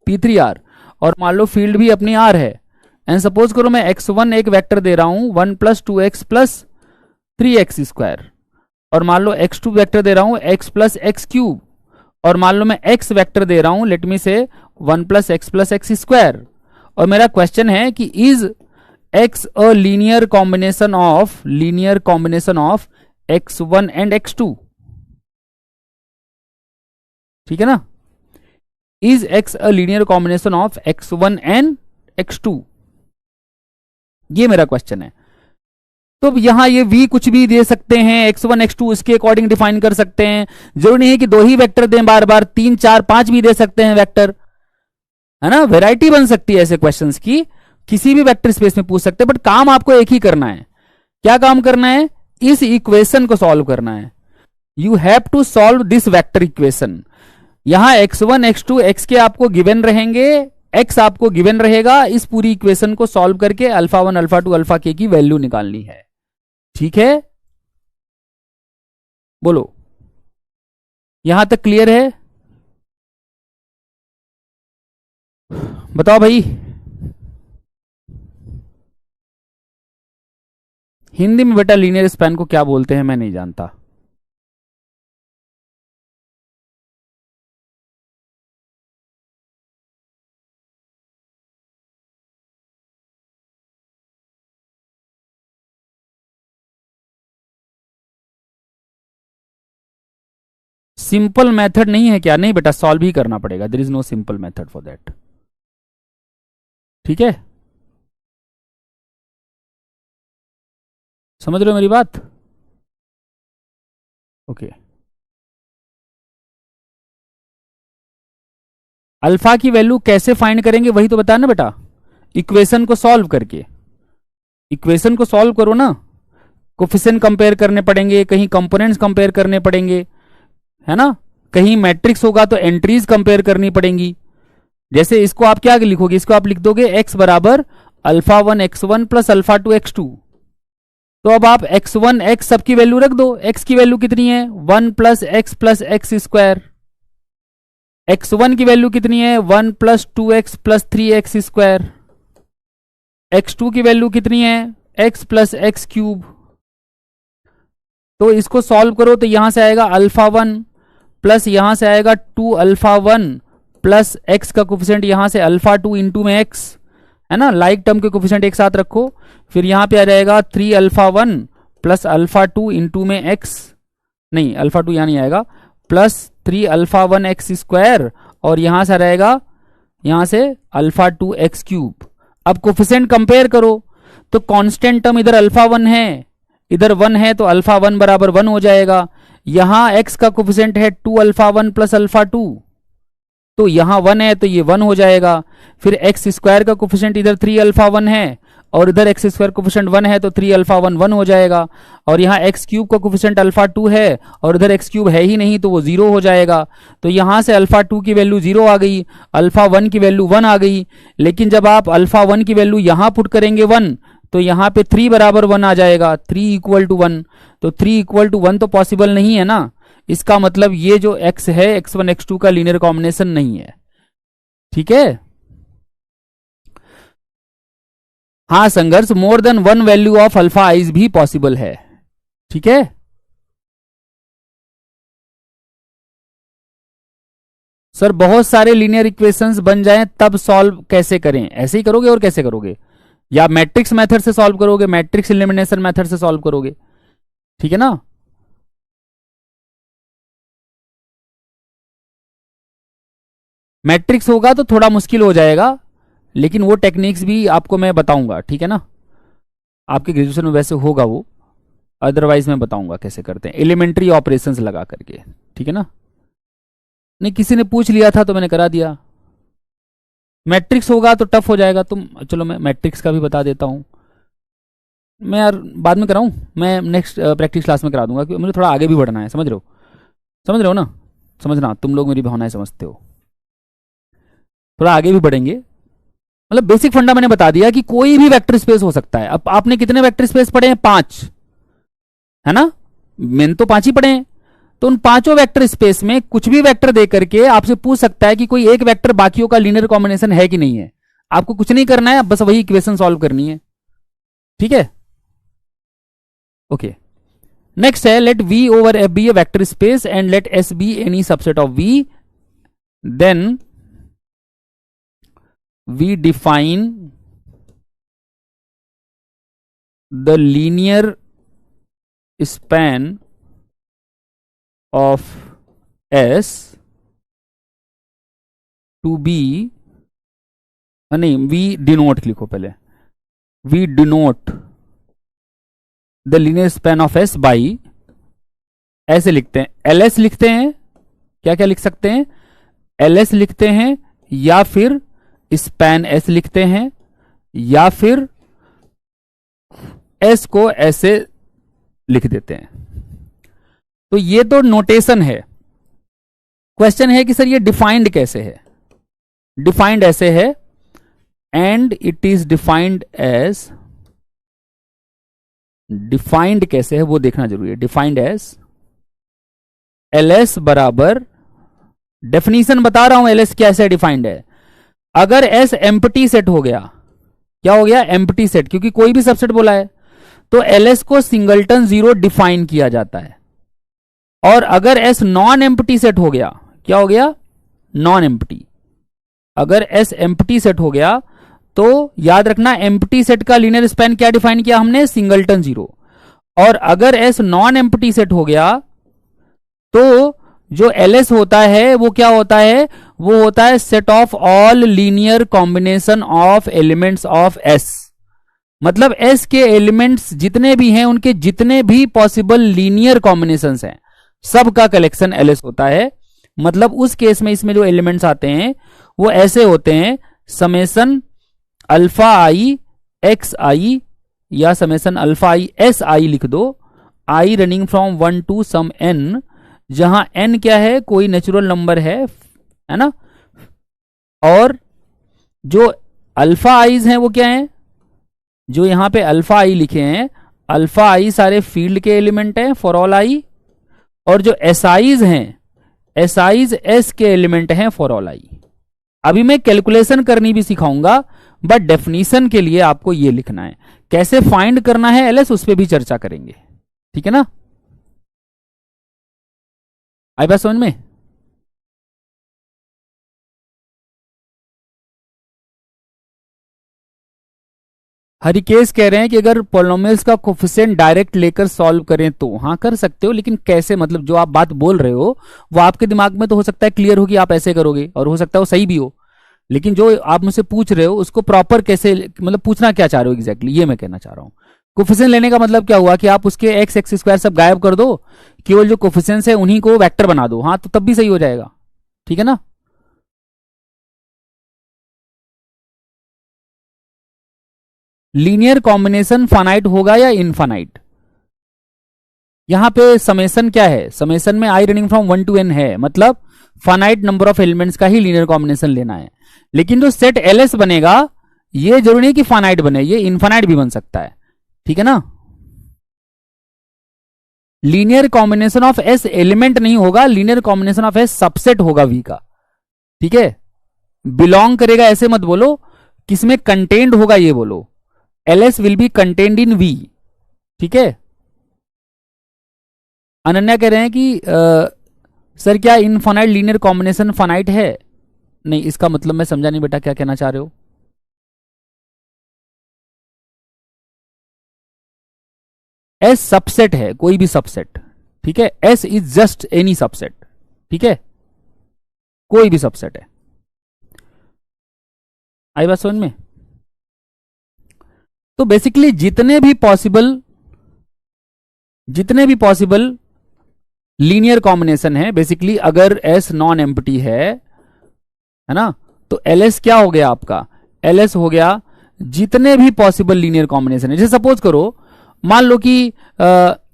P3R, और मान लो फील्ड भी अपनी R है, एंड सपोज करो मैं x1 एक वेक्टर दे रहा हूं 1 + 2x + 3x², और मान लो x2 वेक्टर दे रहा हूं x + x³, और मान लो मैं x वेक्टर दे रहा हूं, लेट मी से 1 + x + x², और मेरा क्वेश्चन है कि is x a linear combination of x1 and x2? ठीक है ना? Is x a linear combination of x1 and x2? ये मेरा क्वेश्चन है। तो यहां ये v कुछ भी दे सकते हैं, x1 x2 इसके अकॉर्डिंग डिफाइन कर सकते हैं। जरूरी नहीं है कि 2 ही वेक्टर दें बार बार, 3 4 5 भी दे सकते हैं वेक्टर, है ना? वैरायटी बन सकती है ऐसे क्वेश्चंस की, किसी भी वेक्टर स्पेस में पूछ सकते हैं। बट काम आपको एक ही करना है। क्या काम करना है? इस इक्वेशन को सॉल्व करना है। You have to solve this vector equation. यहां x1 x2 xk आपको गिवन रहेंगे, x आपको गिवन रहेगा। इस पूरी इक्वेशन को सॉल्व करके अल्फा 1 अल्फा 2 अल्फा k की वैल्यू निकालनी है। ठीक है, बोलो, यहां तक क्लियर है? बताओ भाई। हिंदी में बेटा लीनियर स्पैन को क्या बोलते हैं मैं नहीं जानता। सिंपल मेथड नहीं है क्या? नहीं बेटा, सॉल्व ही करना पड़ेगा। There is no simple method for that. ठीक है, समझ रहे हो मेरी बात? ओके। अल्फा की वैल्यू कैसे फाइंड करेंगे वही तो बताया ना बेटा, इक्वेशन को सॉल्व करके। इक्वेशन को सॉल्व करो ना, कोफिशिएंट कंपेयर करने पड़ेंगे, कहीं कंपोनेंट्स कंपेयर करने पड़ेंगे, है ना? कहीं मैट्रिक्स होगा तो एंट्रीज कंपेयर करनी पड़ेंगी। जैसे इसको आप क्या लिखोगे? इसको आप लिख दोगे x बराबर अल्फा 1 x1 + अल्फा 2 x2। तो अब आप x1 x सबकी वैल्यू रख दो। x की वैल्यू कितनी है? 1 + x + x²। x1 की वैल्यू कितनी है? 1 + 2x + 3x²। x2 की वैल्यू कितनी है? x + x³। तो इसको सॉल्व करो तो यहां से आएगा अल्फा 1 प्लस यहां से आएगा 2 अल्फा 1 प्लस x का कोफिशिएंट यहां से अल्फा 2 इंटू में x, है ना? लाइक टर्म के कोफिशिएंट एक साथ रखो। फिर यहां पे आ जाएगा 3 अल्फा 1 प्लस अल्फा 2 इंटू में x, नहीं अल्फा 2 यहां नहीं आएगा, प्लस 3 अल्फा 1 x², और यहां से रहेगा यहां से अल्फा 2 x³। अब कोफिशिएंट कंपेयर करो तो कांस्टेंट टर्म इधर अल्फा 1 है, इधर 1 है, तो अल्फा 1 बराबर 1 हो जाएगा। यहां x का कोफिशिएंट है 2 अल्फा 1 प्लस अल्फा 2, तो यहां 1 है तो ये 1 हो जाएगा। फिर x² का कोफिशिएंट इधर 3 अल्फा 1 है और इधर x² कोफिशिएंट 1 है, तो 3 अल्फा 1 1 हो जाएगा। और यहाँ x³ का कोफिशिएंट अल्फा 2 है और इधर x³ है ही नहीं, तो वो 0 हो जाएगा। तो यहां से अल्फा 2 की वैल्यू 0 आ गई, अल्फा 1 की वैल्यू 1 आ गई। लेकिन जब आप अल्फा 1 की वैल्यू यहां पुट करेंगे 1, तो यहां पे 3 बराबर 1 आ जाएगा, 3 = 1। तो 3 = 1 तो पॉसिबल नहीं है ना। इसका मतलब ये जो x है x1 x2 का लीनियर कॉम्बिनेशन नहीं है। ठीक है, हाँ संघर्ष, more than 1 value of alpha eyes भी पॉसिबल है। ठीक है, सर बहुत सारे लीनियर इक्वेशंस बन जाएं तब सॉल्व कैसे करें? ऐसे ही करोगे और कैसे करोगे? या मैट्रिक्स मेथड से सॉल्व करोगे, मैट्रिक्स एलिमिनेशन मेथड से सॉल्व करोगे। ठीक है ना? मैट्रिक्स होगा तो थोड़ा मुश्किल हो जाएगा, लेकिन वो टेक्निक्स भी आपको मैं बताऊंगा, ठीक है ना। आपके ग्रेजुएशन में वैसे होगा वो, अदरवाइज मैं बताऊंगा कैसे करते हैं एलिमेंट्री ऑपरेशंस लगा करके, ठीक है ना। नहीं, किसी ने पूछ लिया था तो मैंने करा दिया। मैट्रिक्स होगा तो टफ हो जाएगा, तुम चलो मैं मैट्रिक्स का भी बता देता हूं। मैं यार बाद में कराऊं, मैं नेक्स्ट प्रैक्टिस क्लास में करा दूंगा, क्योंकि मुझे थोड़ा आगे भी बढ़ना है, समझ रहे हो, समझ रहे हो ना। समझना, तुम लोग मेरी भावनाएं समझते हो। थोड़ा आगे भी बढ़ेंगे, मतलब बेसिक फंडा मैंने बता दिया कि कोई भी वेक्टर स्पेस हो सकता है। अब आपने कितने वेक्टर स्पेस पढ़े हैं? 5, है ना। मैंने तो 5 ही पढ़े हैं। तो उन 5 वेक्टर स्पेस में कुछ भी वेक्टर दे करके आपसे पूछ सकता है कि कोई एक वेक्टर बाकियों का लीनियर कॉम्बिनेशन है कि नहीं है। आपको कुछ नहीं करना है, बस वही इक्वेशन सॉल्व करनी है, ठीक है। ओके, नेक्स्ट है let V over F be a vector space and let S be any subset of V, then we define the linear span of S to be, नहीं, we denote लिखो पहले, we denote the linear span of S by, ऐसे लिखते हैं, LS लिखते हैं, क्या क्या लिख सकते हैं, LS लिखते हैं, या फिर स्पैन S लिखते हैं, या फिर S को ऐसे लिख देते हैं। तो ये तो नोटेशन है। क्वेश्चन है कि सर ये डिफाइंड कैसे है। डिफाइंड ऐसे है, and it is defined as, defined कैसे है वो देखना जरूरी है। डिफाइंड एज LS बराबर, डेफिनेशन बता रहा हूं LS कैसे डिफाइंड है। अगर S एम्प्टी सेट हो गया, क्या हो गया? एम्प्टी सेट, क्योंकि कोई भी सबसेट बोला है, तो LS को सिंगलटन जीरो डिफाइन किया जाता है। और अगर S नॉन एम्प्टी सेट हो गया, क्या हो गया? Non empty. अगर S एम्प्टी सेट हो गया तो याद रखना एम्प्टी सेट का लीनियर स्पैन क्या डिफाइन किया हमने? Singleton zero. और अगर S नॉन एम्प्टी सेट हो गया तो जो LS होता है वो क्या होता है? वो होता है set of all linear combination of elements of S। मतलब S के एलिमेंट्स जितने भी हैं उनके जितने भी पॉसिबल लीनियर कॉम्बिनेशंस हैं सब का कलेक्शन LS होता है। मतलब उस केस में इसमें जो एलिमेंट्स आते हैं वो ऐसे होते हैं, summation alpha I X I, या summation alpha I S I लिख दो, I running from 1 to sum n, जहां n क्या है? कोई नेचुरल नंबर है ना। और जो अल्फा आईज हैं वो क्या है? जो यहां पे अल्फा आई लिखे हैं, अल्फा आई सारे फील्ड के एलिमेंट हैं फॉर ऑल आई, और जो एस आईज हैं, एस आईज एस के एलिमेंट हैं फॉर ऑल आई। अभी मैं कैलकुलेशन करनी भी सिखाऊंगा, बट डेफिनेशन के लिए आपको ये लिखना है। कैसे फाइंड करना है एलएस उस पर भी चर्चा करेंगे, ठीक है ना। आई बात समझ में? हरिकेश कह रहे हैं कि अगर पॉलिनोमियल्स का कोफिशिएंट डायरेक्ट लेकर सॉल्व करें तो हाँ कर सकते हो, लेकिन कैसे? मतलब जो आप बात बोल रहे हो वो आपके दिमाग में तो हो सकता है क्लियर हो कि आप ऐसे करोगे, और हो सकता है वो सही भी हो, लेकिन जो आप मुझसे पूछ रहे हो उसको प्रॉपर कैसे, मतलब पूछना क्या चाह रहे हो एग्जैक्टली, ये मैं कहना चाह रहा हूँ। कोफिशिएंट लेने का मतलब क्या हुआ कि आप उसके एक्स एक्स स्क्वायर सब गायब कर दो, केवल जो कोफिशिएंट्स है उन्हीं को वेक्टर बना दो, हाँ तो तब भी सही हो जाएगा, ठीक है ना। लीनियर कॉम्बिनेशन फाइनाइट होगा या इनफाइनाइट? यहां पे समेसन क्या है? समेसन में आई रनिंग फ्रॉम 1 टू n है, मतलब फाइनाइट नंबर ऑफ एलिमेंट्स का ही लीनियर कॉम्बिनेशन लेना है। लेकिन जो सेट LS बनेगा ये जरूरी नहीं कि फाइनाइट बने, ये इनफाइनाइट भी बन सकता है, ठीक है ना। Linear combination of S element नहीं होगा, linear combination of S subset होगा V का, ठीक है। बिलोंग करेगा ऐसे मत बोलो, किसमें कंटेंड होगा ये बोलो। LS will be contained in V, ठीक है। अनन्या कह रहे हैं कि सर क्या इनफाइनाइट लीनियर कॉम्बिनेशन फाइनाइट है? नहीं, इसका मतलब मैं समझा नहीं बेटा, क्या कहना चाह रहे हो? S सबसेट है, कोई भी सबसेट, ठीक है। S is just any subset, ठीक है, कोई भी सबसेट है। आई बात समझ में? तो बेसिकली जितने भी पॉसिबल लीनियर कॉम्बिनेशन है, बेसिकली अगर एस नॉन एम्प्टी है ना, तो एलएस क्या हो गया आपका? एलएस हो गया जितने भी पॉसिबल लीनियर कॉम्बिनेशन है। जैसे सपोज करो, मान लो कि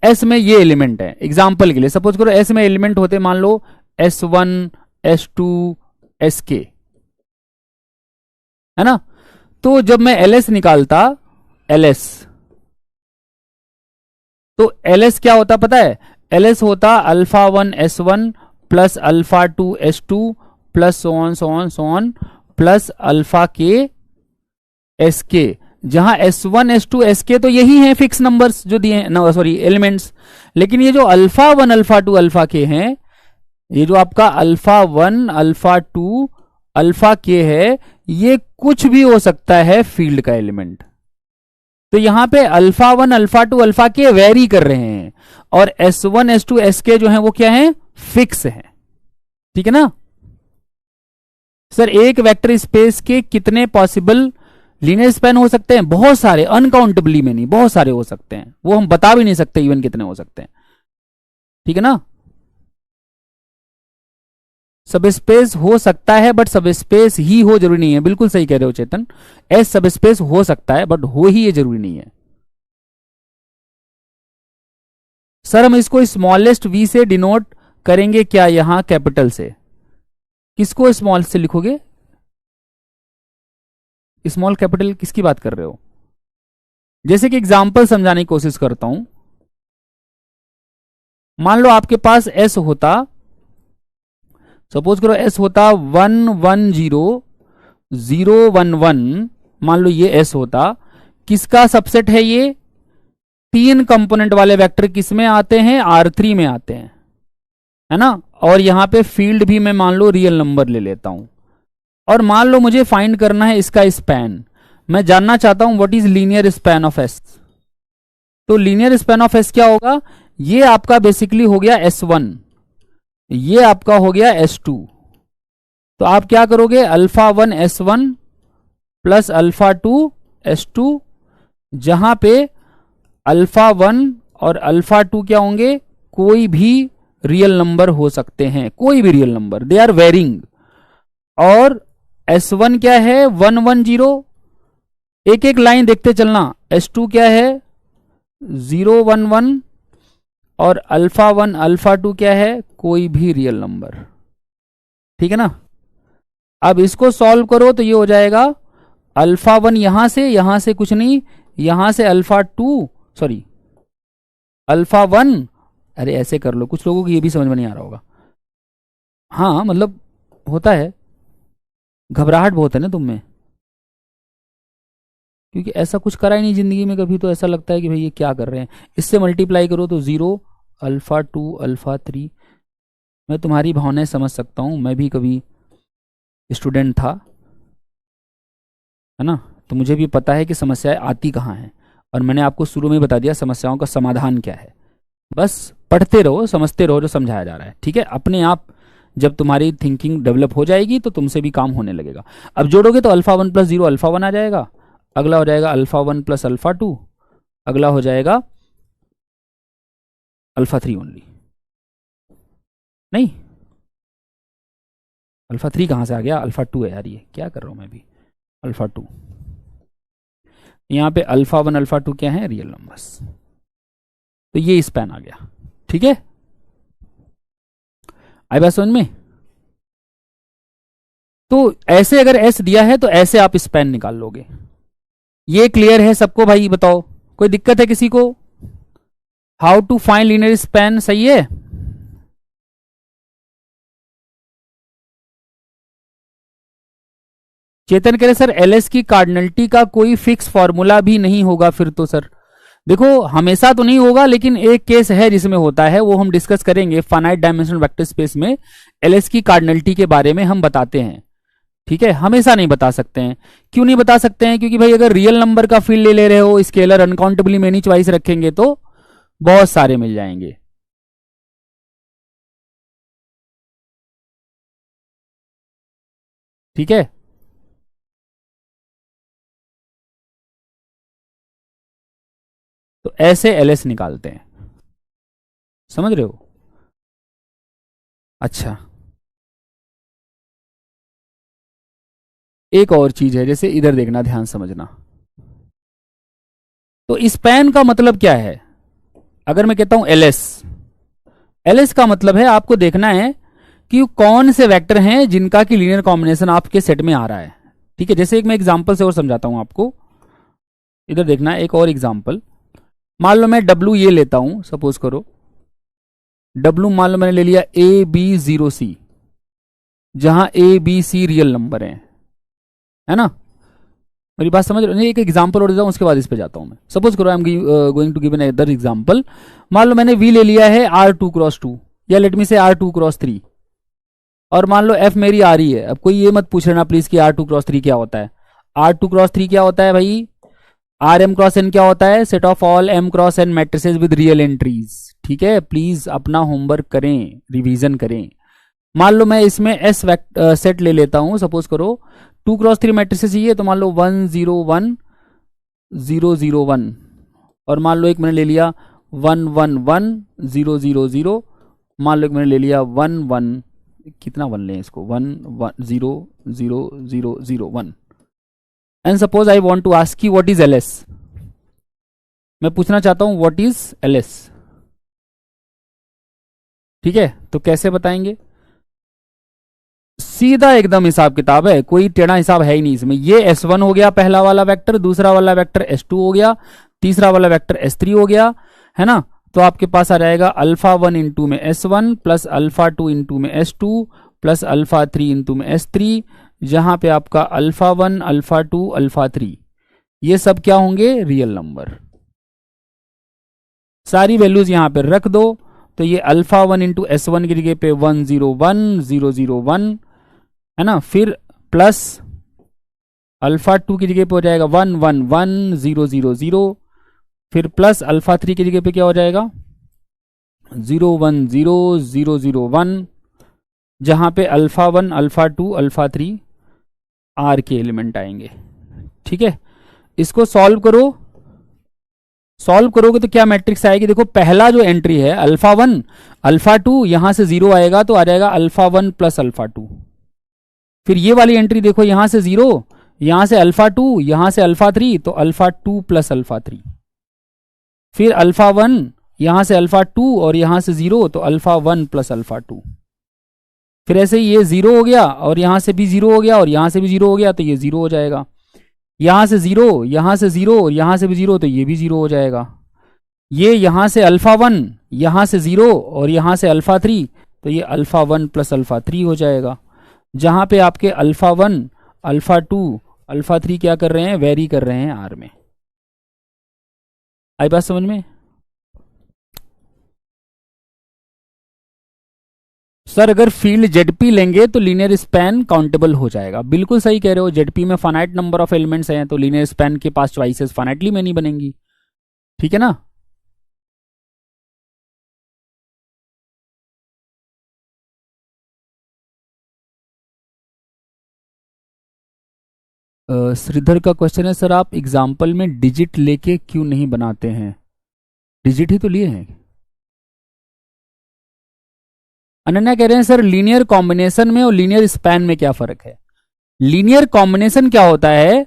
एस में ये एलिमेंट है, एग्जाम्पल के लिए सपोज करो एस में एलिमेंट होते मान लो S1 S2 SK, है ना। तो जब मैं एलएस निकालता, एलएस, तो एलएस क्या होता पता है? एलएस होता α1 S1 plus α2 S2 plus so on plus alpha K SK, जहां S1 S2 SK तो यही है फिक्स नंबर्स जो दिए हैं, सॉरी एलिमेंट्स। लेकिन ये जो α1 α2 अल्फा के हैं, ये जो आपका α1 α2 अल्फा के है, ये कुछ भी हो सकता है फील्ड का एलिमेंट। तो यहां पे α1 α2 अल्फा के वेरी कर रहे हैं, और S1 S2 SK जो है वो क्या है? फिक्स है। ठीक है ना सर? एक वेक्टर स्पेस के कितने पॉसिबल लीनियर स्पैन हो सकते हैं? बहुत सारे, अनकाउंटेबली में नहीं, बहुत सारे हो सकते हैं, वो हम बता भी नहीं सकते इवन कितने हो सकते हैं। ठीक है ना? सब स्पेस हो सकता है, बट सब स्पेस ही हो जरूरी नहीं है। बिल्कुल सही कह रहे हो चेतन, एस सब स्पेस हो सकता है बट हो ही ये जरूरी नहीं है। सर हम इसको स्मॉलेस्ट वी से डिनोट करेंगे क्या, यहां कैपिटल से? किसको स्मॉल से लिखोगे? स्मॉल कैपिटल किसकी बात कर रहे हो? जैसे कि एग्जांपल समझाने की कोशिश करता हूं। मान लो आपके पास एस होता, सपोज करो एस होता 110 011, मान लो ये एस होता, किसका सबसेट है ये? तीन कंपोनेंट वाले वेक्टर किसमें आते हैं? R3 में आते हैं, है ना। और यहां पे फील्ड भी मैं मान लो रियल नंबर ले लेता हूं, और मान लो मुझे फाइंड करना है इसका स्पैन। मैं जानना चाहता हूं what is linear span of S. तो लीनियर स्पैन ऑफ एस क्या होगा? ये आपका बेसिकली हो गया S1, ये आपका हो गया S2। तो आप क्या करोगे? α1 S1 प्लस α2 S2, जहां पे α1 और α2 क्या होंगे? कोई भी रियल नंबर हो सकते हैं, कोई भी real number, they are varying. और S1 क्या है? 110, एक एक लाइन देखते चलना। S2 क्या है? 011, और α1 α2 क्या है? कोई भी रियल नंबर। ठीक है ना? अब इसको सॉल्व करो तो ये हो जाएगा α1 यहां से कुछ नहीं, यहां से α2, सॉरी α1, अरे ऐसे कर लो, कुछ लोगों को ये भी समझ में नहीं आ रहा होगा। हाँ मतलब होता है, घबराहट बहुत है ना तुम में, क्योंकि ऐसा कुछ करा ही नहीं जिंदगी में कभी, तो ऐसा लगता है कि भाई ये क्या कर रहे हैं। इससे मल्टीप्लाई करो तो 0 α2 α3। मैं तुम्हारी भावनाएं समझ सकता हूं, मैं भी कभी स्टूडेंट था, है ना। तो मुझे भी पता है कि समस्याएं आती कहाँ हैं, और मैंने आपको शुरू में ही बता दिया समस्याओं का समाधान क्या है। बस पढ़ते रहो, समझते रहो जो समझाया जा रहा है। ठीक है, अपने आप जब तुम्हारी थिंकिंग डेवलप हो जाएगी तो तुमसे भी काम होने लगेगा। अब जोड़ोगे तो α1 प्लस 0 α1 आ जाएगा, अगला हो जाएगा α1 प्लस α2, अगला हो जाएगा α3 ओनली। नहीं, α3 कहां से आ गया? α2 है यार, ये क्या कर रहा हूं मैं भी। α2, यहां पे α1 α2 क्या है? Real numbers. तो ये स्पैन आ गया। ठीक है, आई बात समझ में? तो ऐसे अगर एस दिया है तो ऐसे आप स्पैन निकाल लोगे। ये क्लियर है सबको भाई? बताओ, कोई दिक्कत है किसी को? How to find linear span, सही है? चेतन कह रहे सर एलएस की कार्डिनलिटी का कोई फिक्स फॉर्मूला भी नहीं होगा फिर तो? सर देखो, हमेशा तो नहीं होगा, लेकिन एक केस है जिसमें होता है, वो हम डिस्कस करेंगे। फाइनाइट डायमेंशनल वेक्टर स्पेस में एलएस की कार्डिनलिटी के बारे में हम बताते हैं। ठीक है, हमेशा नहीं बता सकते हैं। क्यों नहीं बता सकते हैं? क्योंकि भाई अगर रियल नंबर का फील्ड ले रहे हो, स्केलर अनकाउंटेबली मेनी चॉइस रखेंगे तो बहुत सारे मिल जाएंगे। ठीक है, तो ऐसे एलएस निकालते हैं, समझ रहे हो? अच्छा, एक और चीज है, जैसे इधर देखना, ध्यान समझना। तो स्पैन का मतलब क्या है? अगर मैं कहता हूं एलएस, एलएस का मतलब है आपको देखना है कि कौन से वेक्टर हैं जिनका की लीनियर कॉम्बिनेशन आपके सेट में आ रहा है। ठीक है, जैसे एक मैं एग्जांपल से और समझाता हूं आपको। इधर देखना, एक और एग्जांपल। मान लो मैं डब्लू ये लेता हूं, सपोज करो डब्लू मान लो मैंने ले लिया AB0C, जहां ABC रियल नंबर है ना? मेरी बात समझ रहे हो? एक एग्जांपल और देता हूं, उसके बाद इस पे जाता हूं मैं। सपोज करो I am going to give another example. मान लो मैंने V ले लिया है R2x2, या लेट मी से R2x3, और मान लो F मेरी आ रही है। अब कोई ये मत पूछ लेना प्लीज कि R2x3 क्या होता है। R2x3 क्या होता है भाई? RM×n क्या होता है? Set of all M×n matrices with real entries. ठीक है, प्लीज अपना होमवर्क करें, रिवीजन करें। मान लो मैं इसमें S सेट ले लेता हूं, सपोज करो 2x3 मैट्रिसेस चाहिए, तो मान लो 1 0 1 0 0 1, और मान लो एक मैंने ले लिया 1 1 1 0 0 0, मान लो एक मैंने ले लिया 1 1, कितना 1 लें इसको, 1 1 0 0 0 0 1। And suppose I want to ask you what is L S. मैं पूछना चाहता हूं व्हाट इज एलएस। ठीक है, तो कैसे बताएंगे? सीधा एकदम हिसाब किताब है, कोई टेढ़ा हिसाब है ही नहीं इसमें। ये S1 हो गया पहला वाला वेक्टर, दूसरा वाला वेक्टर S2 हो गया, तीसरा वाला वेक्टर S3 हो गया, है ना? तो आपके पास आ जाएगा अल्फा 1 इंटू में S1 प्लस अल्फा 2 इंटू में S2 प्लस अल्फा 3 इंटू में S3, जहां पे आपका अल्फा 1 अल्फा 2 अल्फा 3 ये सब क्या होंगे? Real number. सारी वैल्यूज यहां पे रख दो, तो ये अल्फा 1 इंटू S1 की जगह पे 1 0 1 0 0 1, है ना? फिर प्लस अल्फा 2 की जगह पे हो जाएगा 1 1 1 0 0 0, फिर प्लस अल्फा 3 की जगह पे क्या हो जाएगा? 0 1 0 0 0 1, जहां पे अल्फा 1 अल्फा 2 अल्फा 3 आर के एलिमेंट आएंगे। ठीक है, इसको सॉल्व करो। सॉल्व करोगे तो क्या मैट्रिक्स आएगी? देखो पहला जो एंट्री है अल्फा 1 अल्फा 2, यहां से 0 आएगा तो आ जाएगा अल्फा 1 प्लस अल्फा 2। फिर ये वाली एंट्री देखो, यहां से 0, यहां से अल्फा 2, यहां से अल्फा 3, तो अल्फा 2 प्लस अल्फा 3। फिर अल्फा 1, यहां से अल्फा 2 और यहां से 0, तो अल्फा 1 प्लस अल्फा 2। फिर ऐसे ही ये 0 हो गया, और यहां से भी 0 हो गया, और यहां से भी 0 हो गया, तो ये 0 हो जाएगा। यहां से 0, यहां से 0 और यहां से भी 0, तो ये भी 0 हो जाएगा। ये यहां से अल्फा 1, यहां से 0 और यहां से अल्फा 3, तो ये अल्फा 1 प्लस अल्फा 3 हो जाएगा, जहां पे आपके अल्फा 1 अल्फा 2 अल्फा 3 क्या कर रहे हैं? वेरी कर रहे हैं आर में। आई बात समझ में? सर अगर फील्ड जेडपी लेंगे तो लीनियर स्पैन काउंटेबल हो जाएगा। बिल्कुल सही कह रहे हो, जेडपी में फाइनाइट नंबर ऑफ एलिमेंट्स हैं, तो लीनियर स्पैन के पास चॉइसेस फाइनाइटली में नहीं बनेंगी। ठीक है ना? श्रीधर का क्वेश्चन है, सर आप एग्जाम्पल में डिजिट लेके क्यों नहीं बनाते हैं? डिजिट ही तो लिए हैं। अनन्या कह रहे हैं सर लीनियर कॉम्बिनेशन में और लीनियर स्पैन में क्या फर्क है? लीनियर कॉम्बिनेशन क्या होता है?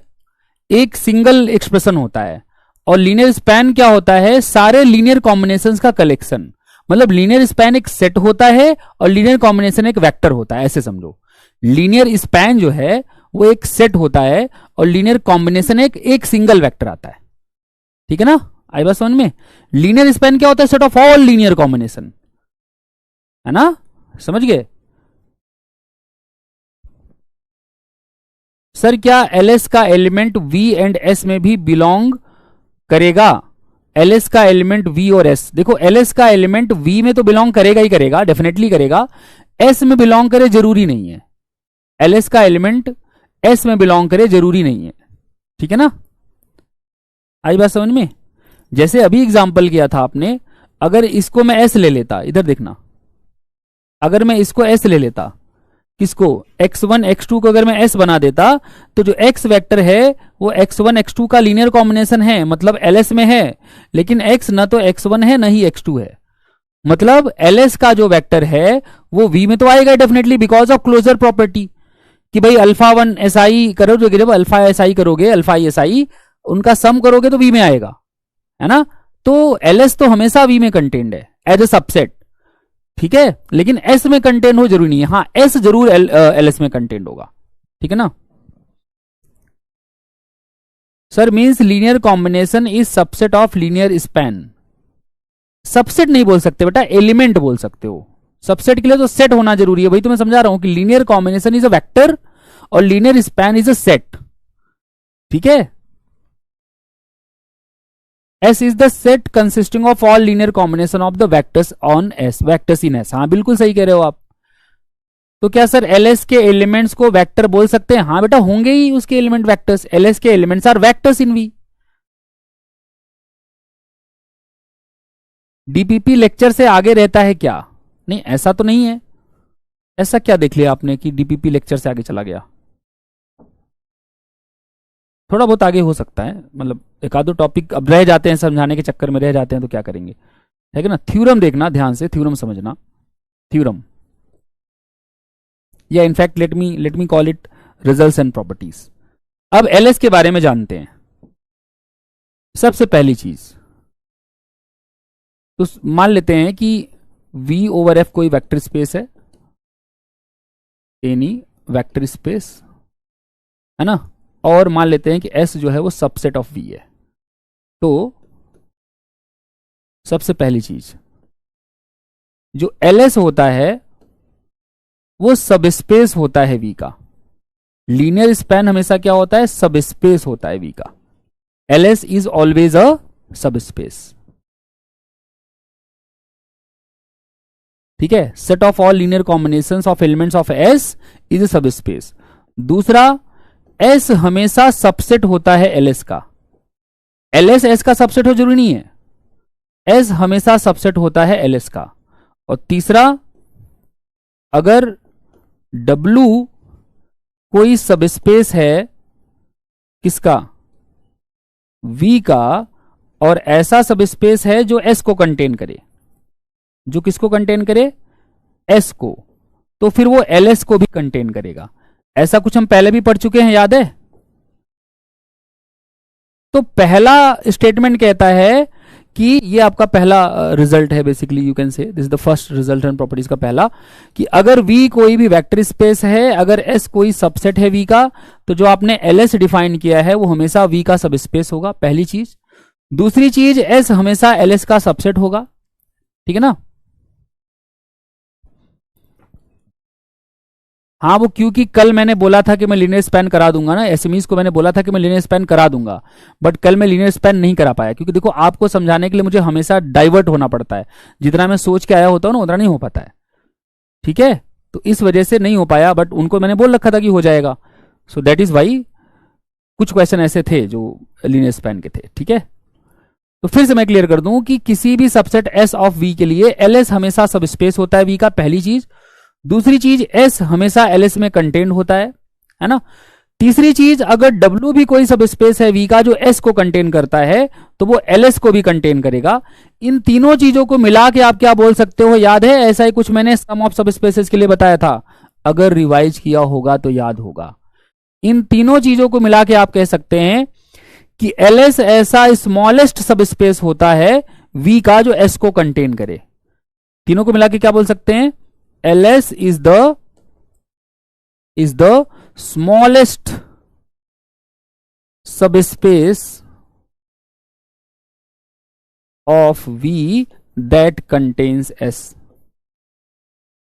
एक सिंगल एक्सप्रेशन होता है, और लीनियर स्पैन क्या होता है? सारे लीनियर कॉम्बिनेशंस का कलेक्शन। मतलब लीनियर स्पैन एक सेट होता है और लीनियर कॉम्बिनेशन एक वेक्टर होता है, ऐसे समझो। लीनियर स्पैन जो है वो एक सेट होता है, और लीनियर कॉम्बिनेशन एक सिंगल वेक्टर आता है। ठीक है ना? आई बात समझ में? लीनियर स्पैन क्या होता है? Set of all linear combination, है ना? समझ गए? सर क्या एलएस का एलिमेंट वी एंड एस में भी बिलोंग करेगा? एलएस का एलिमेंट वी और एस, देखो एलएस का एलिमेंट वी में तो बिलोंग करेगा ही करेगा, डेफिनेटली करेगा। एस में बिलोंग करे जरूरी नहीं है। एलएस का एलिमेंट एस में बिलोंग करे जरूरी नहीं है। ठीक है ना? आई बात समझ में? जैसे अभी एग्जांपल किया था आपने, अगर इसको मैं एस ले लेता, इधर देखना, अगर मैं इसको एस ले लेता किसको, x1 x2 को अगर मैं s बना देता तो जो x वेक्टर है वो x1 x2 का लीनियर कॉम्बिनेशन है, मतलब ls में है, लेकिन x न तो x1 है न ही x2 है, मतलब ls का जो वेक्टर है वो v में तो आएगा definitely because of closure property कि भाई अल्फा 1 si करोगे, जब अल्फा si करोगे, अल्फा si उनका सम करोगे तो v में आएगा, है ना। तो ls तो हमेशा v में कंटेन्ड है एज ए सबसेट, ठीक है, लेकिन s में कंटेन हो जरूरी नहीं है, हाँ s जरूर ls में कंटेन्ड होगा, ठीक है ना। Sir means linear combination is subset of linear span. Subset नहीं बोल सकते बेटा, एलिमेंट बोल सकते हो। सबसेट के लिए तो सेट होना जरूरी है, भाई तो मैं समझा रहा हूं कि linear combination is a vector और linear span is a set, ठीक है। S is the set consisting of all linear combination of the vectors on S, vectors in S। हाँ बिल्कुल सही कह रहे हो आप। तो क्या सर LS के एलिमेंट्स को वेक्टर बोल सकते हैं? हाँ बेटा होंगे ही उसके एलिमेंट वेक्टर्स, LS के elements are vectors in V। DPP lecture से आगे रहता है क्या? नहीं ऐसा तो नहीं है, ऐसा क्या देख लिया आपने कि DPP लेक्चर से आगे चला गया? थोड़ा बहुत आगे हो सकता है, मतलब एक आधो टॉपिक अब रह जाते हैं, समझाने के चक्कर में रह जाते हैं तो क्या करेंगे, है ना। थ्योरम देखना ध्यान से, थ्योरम समझना, थ्योरम या in fact let me call it results and properties. अब एलएस के बारे में जानते हैं। सबसे पहली चीज तो मान लेते हैं कि V ओवर F कोई वेक्टर स्पेस है, एनी वेक्टर स्पेस, है ना, और मान लेते हैं कि S जो है वो सबसेट ऑफ V है। तो सबसे पहली चीज जो LS होता है वो सबस्पेस होता है V का। लीनियर स्पैन हमेशा क्या होता है? सबस्पेस होता है V का। LS is always a subspace, ठीक है। Set of all linear combinations of elements of S is a subspace. दूसरा, S हमेशा सबसेट होता है LS का। LS S का सबसेट हो जरूरी नहीं है, S हमेशा सबसेट होता है LS का। और तीसरा, अगर W कोई सबस्पेस है किसका? V का, और ऐसा सबस्पेस है जो S को कंटेन करे, जो किसको कंटेन करे? S को, तो फिर वो LS को भी कंटेन करेगा। ऐसा कुछ हम पहले भी पढ़ चुके हैं, याद है। तो पहला स्टेटमेंट कहता है कि ये आपका पहला रिजल्ट है, बेसिकली यू कैन से this is the first result and properties का पहला, कि अगर V कोई भी वेक्टर स्पेस है, अगर S कोई सबसेट है V का, तो जो आपने LS डिफाइन किया है वो हमेशा V का सबस्पेस होगा, पहली चीज। दूसरी चीज, S हमेशा LS का सबसेट होगा, ठीक है ना। हाँ वो क्योंकि कल मैंने बोला था कि मैं लीनियर स्पैन करा दूंगा ना, एसएमईज को मैंने बोला था कि मैं लीनियर स्पैन करा दूंगा, बट कल मैं लीनियर स्पैन नहीं करा पाया, क्योंकि देखो आपको समझाने के लिए मुझे हमेशा डाइवर्ट होना पड़ता है, जितना मैं सोच के आया होता हूं ना उतना नहीं हो पाता है, ठीक है। तो इस वजह से नहीं हो पाया, बट उनको मैंने बोल रखा था कि हो जाएगा, सो दैट इज वाई कुछ क्वेश्चन ऐसे थे जो लीनियर स्पैन के थे, ठीक है। तो फिर से मैं क्लियर कर दूं कि किसी भी सबसेट S ऑफ V के लिए LS हमेशा सबस्पेस होता है V का, पहली चीज। दूसरी चीज, S हमेशा LS में कंटेन्ड होता है ना। तीसरी चीज, अगर W भी कोई सबस्पेस है V का जो S को कंटेन करता है, तो वो LS को भी कंटेन करेगा। इन तीनों चीजों को मिला के आप क्या बोल सकते हो, याद है? ऐसा ही कुछ मैंने सम ऑफ सबस्पेसेस के लिए बताया था, अगर रिवाइज किया होगा तो याद होगा। इन तीनों चीजों को मिला के आप कह सकते हैं कि LS ऐसा स्मॉलेस्ट सबस्पेस होता है V का जो S को कंटेन करे। तीनों को मिला के क्या बोल सकते हैं? LS is the smallest subspace of V that contains S.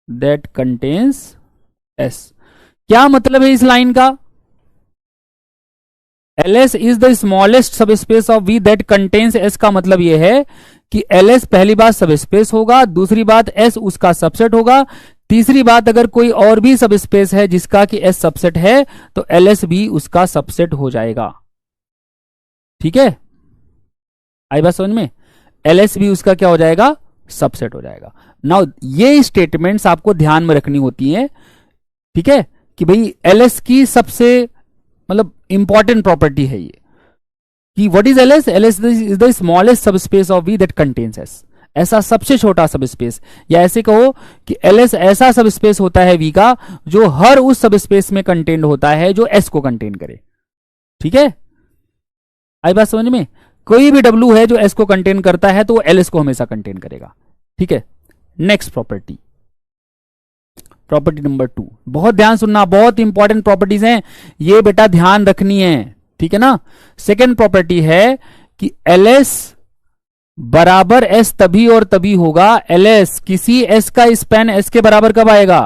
That contains S. क्या मतलब है इस लाइन का? LS is the smallest subspace of V that contains S का मतलब यह है कि LS पहली बात सबस्पेस होगा, दूसरी बात S उसका सबसेट होगा, तीसरी बात अगर कोई और भी सबस्पेस है जिसका कि S सबसेट है तो LS भी उसका सबसेट हो जाएगा, ठीक है। आई बात समझ में? LS भी उसका क्या हो जाएगा? सबसेट हो जाएगा। नाउ ये स्टेटमेंट्स आपको ध्यान में रखनी होती हैं, ठीक है, कि भाई एलएस की सबसे मतलब इंपॉर्टेंट प्रॉपर्टी है ये कि what is L S, L S is the smallest subspace of V that contains S, ऐसा सबसे छोटा सबस्पेस, या ऐसे कहो कि एलएस ऐसा सबस्पेस होता है वी का जो हर उस सबस्पेस में कंटेन्ड होता है जो एस को कंटेन करे। ठीक है, आई बात समझ में? कोई भी डब्ल्यू है जो एस को कंटेन करता है तो वो एलएस को हमेशा कंटेन करेगा। ठीक है, नेक्स्ट प्रॉपर्टी, प्रॉपर्टी नंबर 2, बहुत ध्यान सुनना, बहुत इंपॉर्टेंट प्रॉपर्टीज हैं ये बेटा, ध्यान रखनी है। ठीक है ना, सेकेंड प्रॉपर्टी है कि एलएस बराबर एस तभी और तभी होगा, एलएस किसी एस का स्पैन एस के बराबर कब आएगा,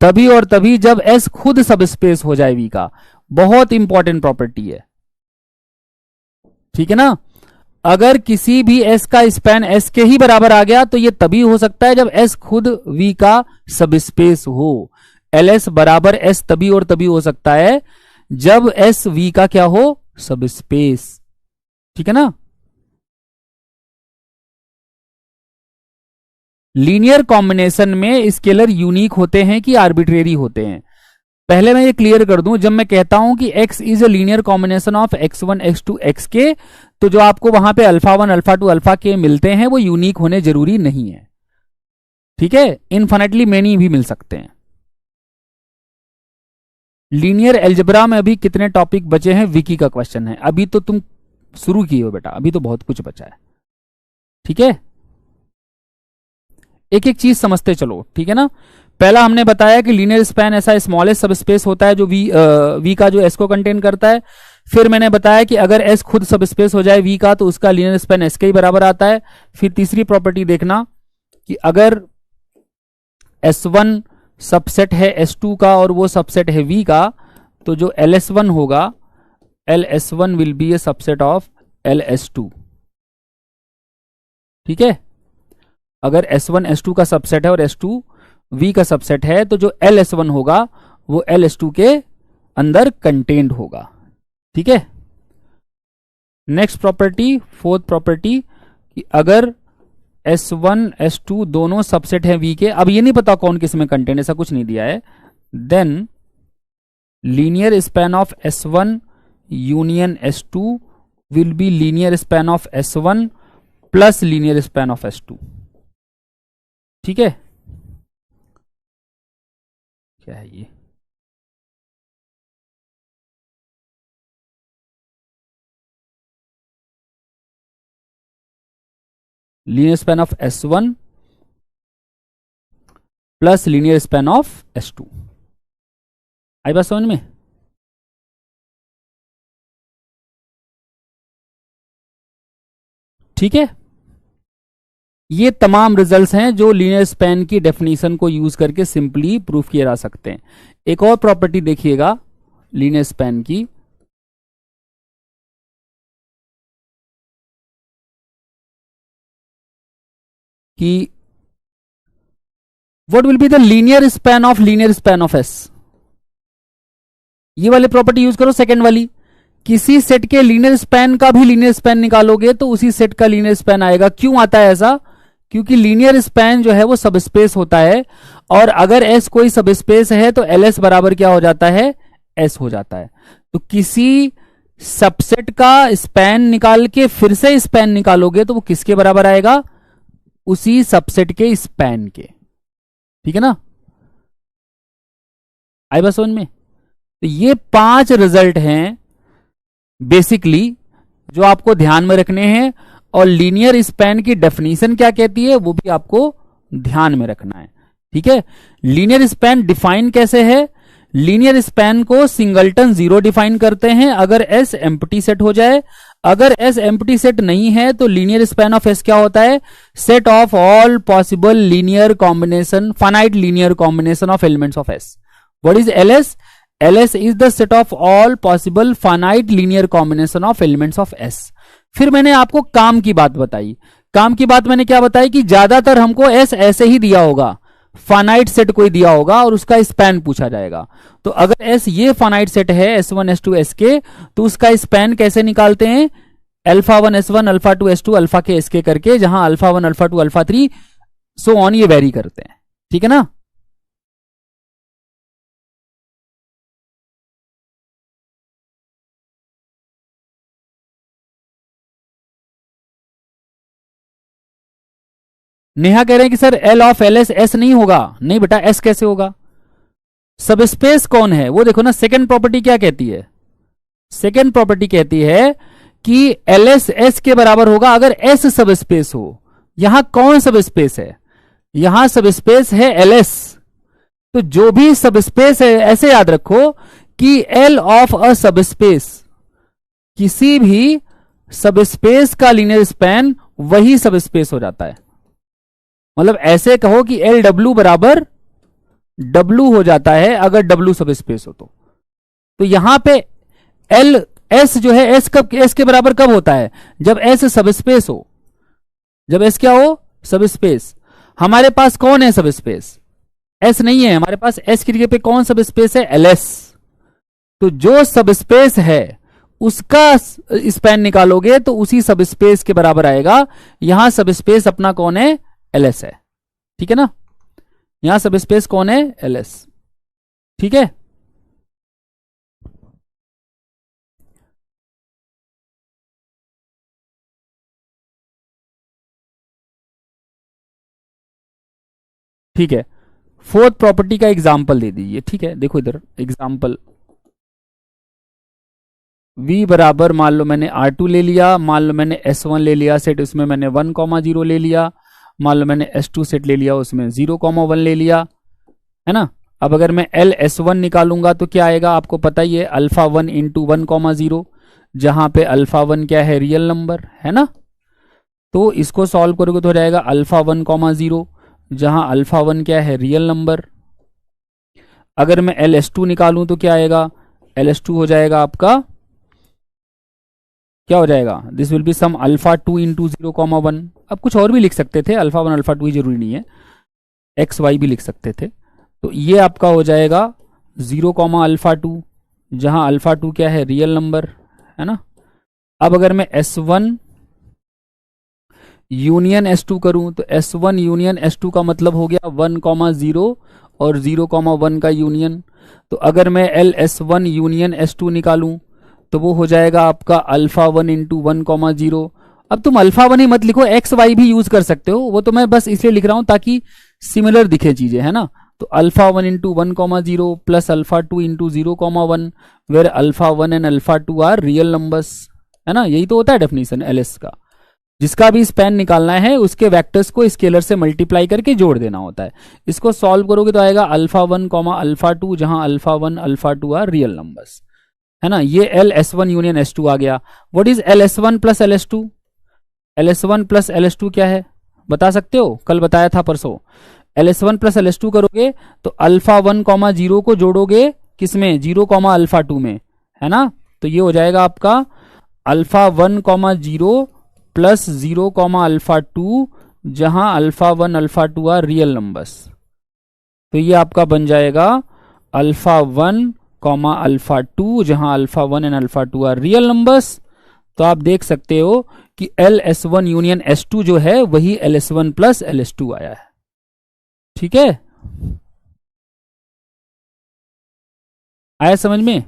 तभी और तभी जब एस खुद सबस्पेस हो जाए वी का। बहुत इंपॉर्टेंट प्रॉपर्टी है। ठीक है ना, अगर किसी भी एस का स्पैन एस के ही बराबर आ गया तो यह तभी हो सकता है जब एस खुद वी का सबस्पेस हो। एलएस बराबर एस तभी और तभी हो सकता है जब एस वी का क्या हो, सबस्पेस। ठीक है ना, लीनियर कॉम्बिनेशन में स्केलर यूनिक होते हैं कि आर्बिट्रेरी होते हैं। पहले मैं ये क्लियर कर दूं, जब मैं कहता हूं कि x is a linear combination of x1 x2 xk, तो जो आपको वहां पे अल्फा 1 अल्फा 2 अल्फा k मिलते हैं वो यूनिक होने जरूरी नहीं है। ठीक है, इनफाइनाइटली मेनी भी मिल सकते हैं। लीनियर एल्जेब्रा में अभी कितने टॉपिक बचे हैं, विकी का क्वेश्चन है। अभी तो तुम शुरू किए हो बेटा, अभी तो बहुत कुछ बचा है। ठीक है, एक एक चीज समझते चलो। ठीक है ना, पहला हमने बताया कि लीनियर स्पैन ऐसा स्मॉलेस्ट सबस्पेस होता है जो वी का जो एस को कंटेन करता है। फिर मैंने बताया कि अगर एस खुद सबस्पेस हो जाए वी का तो उसका लीनियर स्पैन एस के ही बराबर आता है। फिर तीसरी प्रॉपर्टी देखना कि अगर S1 सबसेट है S2 का और वो सबसेट है V का, तो जो LS1 होगा, LS1 will be A subset of LS2। ठीक है, अगर S1 S2 का सबसेट है और S2 V का सबसेट है तो जो LS1 होगा वो LS2 के अंदर कंटेन्ड होगा। ठीक है, नेक्स्ट प्रॉपर्टी, फोर्थ प्रॉपर्टी, कि अगर S1 S2 दोनों सबसेट हैं V के, अब ये नहीं पता कौन किस में कंटेंट, ऐसा कुछ नहीं दिया है, then linear span of S1 union S2 will be linear span of S1 plus linear span of S2। ठीक है, क्या है ये, linear span of S1 plus linear span of S2। आई बात समझ में? ठीक है, ये तमाम रिजल्ट्स हैं जो लीनियर स्पैन की डेफिनेशन को यूज करके सिंपली प्रूफ किए जा सकते हैं। एक और प्रॉपर्टी देखिएगा लीनियर स्पैन की, कि what will be the linear span of S. ये वाली प्रॉपर्टी यूज करो, सेकेंड वाली, किसी सेट के लीनियर स्पैन का भी लीनियर स्पैन निकालोगे तो उसी सेट का लीनियर स्पैन आएगा। क्यों आता है ऐसा? क्योंकि लीनियर स्पैन जो है वो सबस्पेस होता है, और अगर एस कोई सबस्पेस है तो एल एस बराबर क्या हो जाता है, एस हो जाता है। तो किसी सबसेट का स्पैन निकाल के फिर से स्पैन निकालोगे तो वो किसके बराबर आएगा, उसी सबसेट के स्पैन के। ठीक है ना, आई बात समझ में? तो ये 5 रिजल्ट हैं बेसिकली जो आपको ध्यान में रखने हैं, और लीनियर स्पैन की डेफिनेशन क्या कहती है वो भी आपको ध्यान में रखना है। ठीक है, लीनियर स्पैन डिफाइन कैसे है, लीनियर स्पैन को सिंगलटन जीरो डिफाइन करते हैं अगर एस एम्प्टी सेट हो जाए। अगर एस एम्प्टी सेट नहीं है तो लीनियर स्पैन ऑफ एस क्या होता है, set of all possible linear combination, finite linear combination of elements of S. What is L S? L S is the set of all possible finite linear combination of elements of S. फिर मैंने आपको काम की बात बताई। काम की बात मैंने क्या बताई कि ज्यादातर हमको एस ऐसे ही दिया होगा, फाइनाइट सेट कोई दिया होगा और उसका स्पैन पूछा जाएगा। तो अगर एस ये फाइनाइट सेट है S1 S2 SK, तो उसका स्पैन कैसे निकालते हैं, alpha 1 S1 alpha 2 S2 alpha K SK करके, जहां alpha 1 alpha 2 alpha 3 so on ये वेरी करते हैं। ठीक है ना, नेहा कह रहे हैं कि sir L of L S S नहीं होगा। नहीं बेटा, एस कैसे होगा? सब स्पेस कौन है वो देखो ना। सेकेंड प्रॉपर्टी क्या कहती है? सेकेंड प्रॉपर्टी कहती है कि एल एस एस के बराबर होगा अगर एस सब स्पेस हो। यहां कौन सब स्पेस है? यहां सब स्पेस है एल एस। तो जो भी सब स्पेस है, ऐसे याद रखो कि एल ऑफ अ सब स्पेस, किसी भी सब स्पेस का लीनियर स्पैन वही सब स्पेस हो जाता है। मतलब ऐसे कहो कि एल डब्ल्यू बराबर डब्ल्यू हो जाता है अगर डब्ल्यू सब स्पेस हो तो यहां पे एल एस जो है, एस कब, एस के बराबर कब होता है? जब एस सब स्पेस हो। जब एस क्या हो? सब स्पेस। हमारे पास कौन है सब स्पेस? एस नहीं है हमारे पास। एस की जगह पे कौन सब स्पेस है? L S. तो जो सब स्पेस है उसका स्पैन निकालोगे तो उसी सब स्पेस के बराबर आएगा। यहां सब स्पेस अपना कौन है? एल एस है। ठीक है ना? यहां सब स्पेस कौन है? L S. ठीक है। ठीक है, फोर्थ प्रॉपर्टी का एग्जाम्पल दे दीजिए। ठीक है, देखो इधर एग्जाम्पल। v बराबर मान लो मैंने R2 ले लिया, मान लो मैंने S1 ले लिया सेट, उसमें मैंने 1,0 ले लिया, मान लो मैंने S2 सेट ले लिया, उसमें 0,1 ले लिया, है ना। अब अगर मैं LS1 निकालूंगा तो क्या आएगा? आपको पता ही है, अल्फा 1 इंटू 1,0, जहां पे अल्फा 1 क्या है? रियल नंबर है ना। तो इसको सॉल्व करोगे तो हो जाएगा अल्फा 1,0, जहां अल्फा 1 क्या है? Real number. अगर मैं LS2 निकालूं तो क्या आएगा? LS2 हो जाएगा आपका, क्या हो जाएगा? This will be some alpha 2 into 0,1। अब कुछ और भी लिख सकते थे, अल्फा 1 अल्फा 2 ही जरूरी नहीं है, एक्स वाई भी लिख सकते थे। तो ये आपका हो जाएगा 0,अल्फा 2, जहां अल्फा 2 क्या है? रियल नंबर, है ना। अब अगर मैं S1 यूनियन S2 करूं तो S1 यूनियन S2 का मतलब हो गया 1,0 और 0,1 का यूनियन। तो अगर मैं LS1 यूनियन S2 निकालूं तो वो हो जाएगा आपका अल्फा 1 इंटू 1,0। अब तुम अल्फा 1 ही मत लिखो, एक्स वाई भी यूज कर सकते हो, वो तो मैं बस इसलिए लिख रहा हूं ताकि सिमिलर दिखे चीजें, है ना। तो alpha 1 into 1,0 plus alpha 2 into 0,1, where alpha 1 and alpha 2 are real numbers, है ना। यही तो होता है डेफिनेशन एलएस का। जिसका भी स्पैन निकालना है उसके वेक्टर्स को स्केलर से मल्टीप्लाई करके जोड़ देना होता है। इसको सॉल्व करोगे तो आएगा अल्फा 1 अल्फा 2, जहां alpha 1 alpha 2 are real numbers, है ना। ये L S one union S two आ गया। What is L S one plus L S two? L S one plus L S two क्या है? बता सकते हो? कल बताया था, परसों। L S one plus L S two करोगे तो अल्फा 1,0 को जोड़ोगे किसमें? 0,अल्फा 2 में, है ना। तो ये हो जाएगा आपका अल्फा 1,0 प्लस 0,अल्फा 2, जहां alpha 1 alpha 2 are real numbers. तो ये आपका बन जाएगा अल्फा 1 अल्फा 2, जहां alpha 1 and alpha 2 are real numbers. तो आप देख सकते हो कि L S one union S two जो है वही L S one plus L S two आया है। ठीक है, आया समझ में?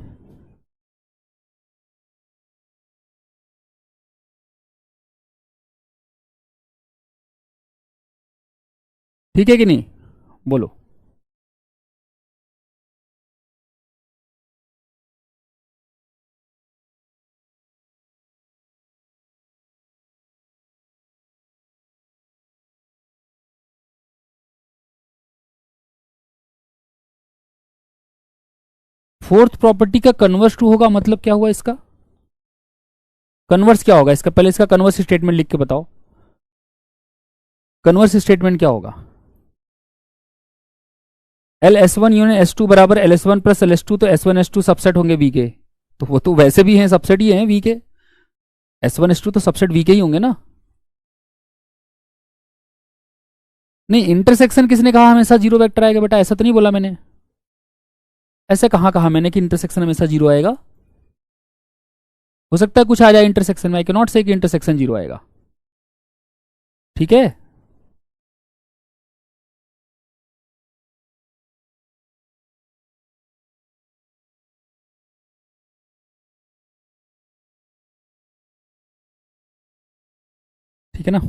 ठीक है कि नहीं? बोलो। फोर्थ प्रॉपर्टी का कन्वर्स टू होगा, मतलब क्या हुआ इसका? कन्वर्स क्या होगा इसका? पहले इसका कन्वर्स स्टेटमेंट लिख के बताओ। कन्वर्स स्टेटमेंट क्या होगा? L S one union S two बराबर L S one plus L S two, तो S one S two subset होंगे वी के। तो वो तो वैसे भी हैं, सबसेट ही हैं वी के। एस वन एस टू तो सबसेट वी के ही होंगे ना। नहीं, इंटरसेक्शन किसने कहा हमेशा जीरो वेक्टर आएगा बेटा? ऐसा तो नहीं बोला मैंने। ऐसे कहाँ कहा मैंने कि इंटरसेक्शन हमेशा जीरो आएगा? हो सकता है कुछ आ जाए इंटरसेक्शन में, आई कैन नॉट से कि इंटरसेक्शन जीरो आएगा। ठीक है, ठीक है ना।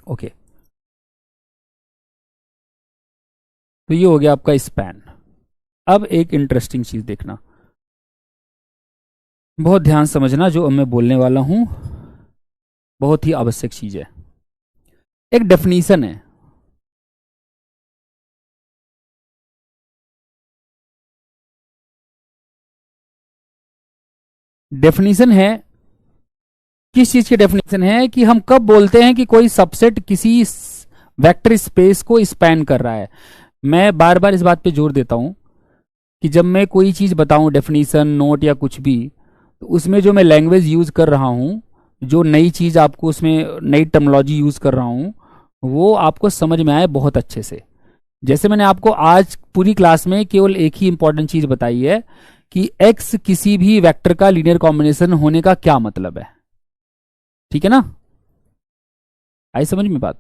ओके, तो ये हो गया आपका स्पैन। अब एक इंटरेस्टिंग चीज देखना, बहुत ध्यान समझना, जो अब मैं बोलने वाला हूं बहुत ही आवश्यक चीज है। एक डेफिनीशन है, डेफिनीशन है, किस चीज की डेफिनेशन है कि हम कब बोलते हैं कि कोई सबसेट किसी वेक्टर स्पेस को स्पैन कर रहा है। मैं बार बार इस बात पे जोर देता हूं कि जब मैं कोई चीज बताऊं, डेफिनेशन, नोट या कुछ भी, तो उसमें जो मैं लैंग्वेज यूज कर रहा हूं, जो नई चीज आपको उसमें नई टर्मिनोलॉजी यूज कर रहा हूं, वो आपको समझ में आए बहुत अच्छे से। जैसे मैंने आपको आज पूरी क्लास में केवल एक ही इंपॉर्टेंट चीज बताई है कि एक्स किसी भी वेक्टर का लीनियर कॉम्बिनेशन होने का क्या मतलब है। ठीक है ना, आई समझ में बात?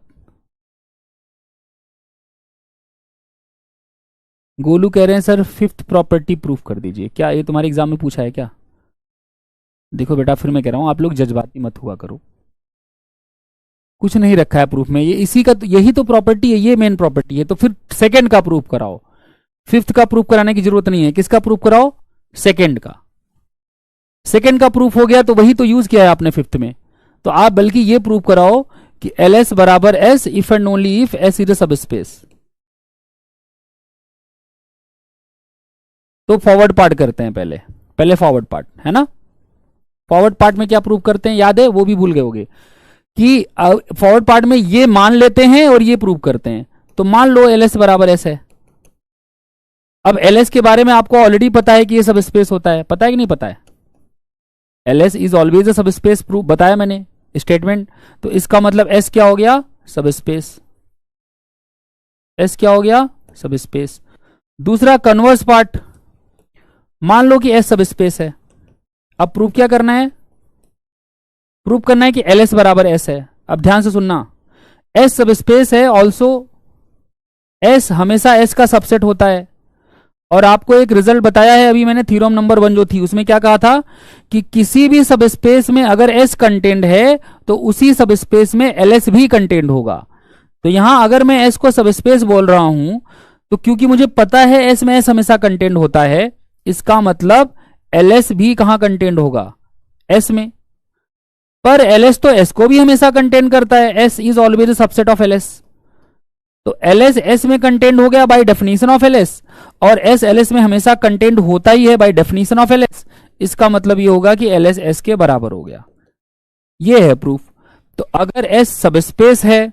गोलू कह रहे हैं सर फिफ्थ प्रॉपर्टी प्रूफ कर दीजिए। क्या ये तुम्हारे एग्जाम में पूछा है क्या? देखो बेटा, फिर मैं कह रहा हूं आप लोग जज्बाती मत हुआ करो, कुछ नहीं रखा है प्रूफ में, ये इसी का यही तो प्रॉपर्टी है, ये मेन प्रॉपर्टी है। तो फिर सेकंड का प्रूफ कराओ, फिफ्थ का प्रूफ कराने की जरूरत नहीं है। किसका प्रूफ कराओ? सेकंड का। सेकंड का प्रूफ हो गया तो वही तो यूज किया है आपने फिफ्थ में। तो आप बल्कि ये प्रूफ कराओ कि एल एस बराबर S if and only if S is a सब स्पेस। तो फॉरवर्ड पार्ट करते हैं, पहले पहले फॉरवर्ड पार्ट है ना। फॉरवर्ड पार्ट में क्या प्रूव करते हैं, याद है? वो भी भूल गए होगे कि फॉरवर्ड पार्ट में ये मान लेते हैं और ये प्रूव करते हैं। तो मान लो एल एस बराबर एस है। अब एल एस के बारे में आपको ऑलरेडी पता है कि ये सब स्पेस होता है, पता है कि नहीं पता है? L S is always a सब स्पेस, प्रूफ बताया मैंने स्टेटमेंट। तो इसका मतलब एस क्या हो गया? सब स्पेस। एस क्या हो गया? सब स्पेस। दूसरा कन्वर्स पार्ट, मान लो कि एस सब स्पेस है। अब प्रूफ क्या करना है? प्रूफ करना है कि एल एस बराबर एस है। अब ध्यान से सुनना, एस सब स्पेस है, ऑल्सो एस हमेशा एस का सबसेट होता है। और आपको एक रिजल्ट बताया है अभी मैंने, थ्योरम नंबर 1 जो थी उसमें क्या कहा था कि किसी भी सब स्पेस में अगर एस कंटेंट है तो उसी सब स्पेस में एल एस भी कंटेंट होगा। तो यहां अगर मैं एस को सब स्पेस बोल रहा हूं तो क्योंकि मुझे पता है एस में एस हमेशा कंटेंट होता है, इसका मतलब एल एस भी कहां कंटेंट होगा? एस में। पर एल एस तो एस को भी हमेशा कंटेंट करता है, S is always subset of L S. तो एल एस एस में कंटेंट हो गया by definition of L S, और एस एल एस में हमेशा कंटेंट होता ही है by definition of L S. इसका मतलब ये होगा कि एल एस एस के बराबर हो गया। ये है प्रूफ। तो अगर एस सब स्पेस है,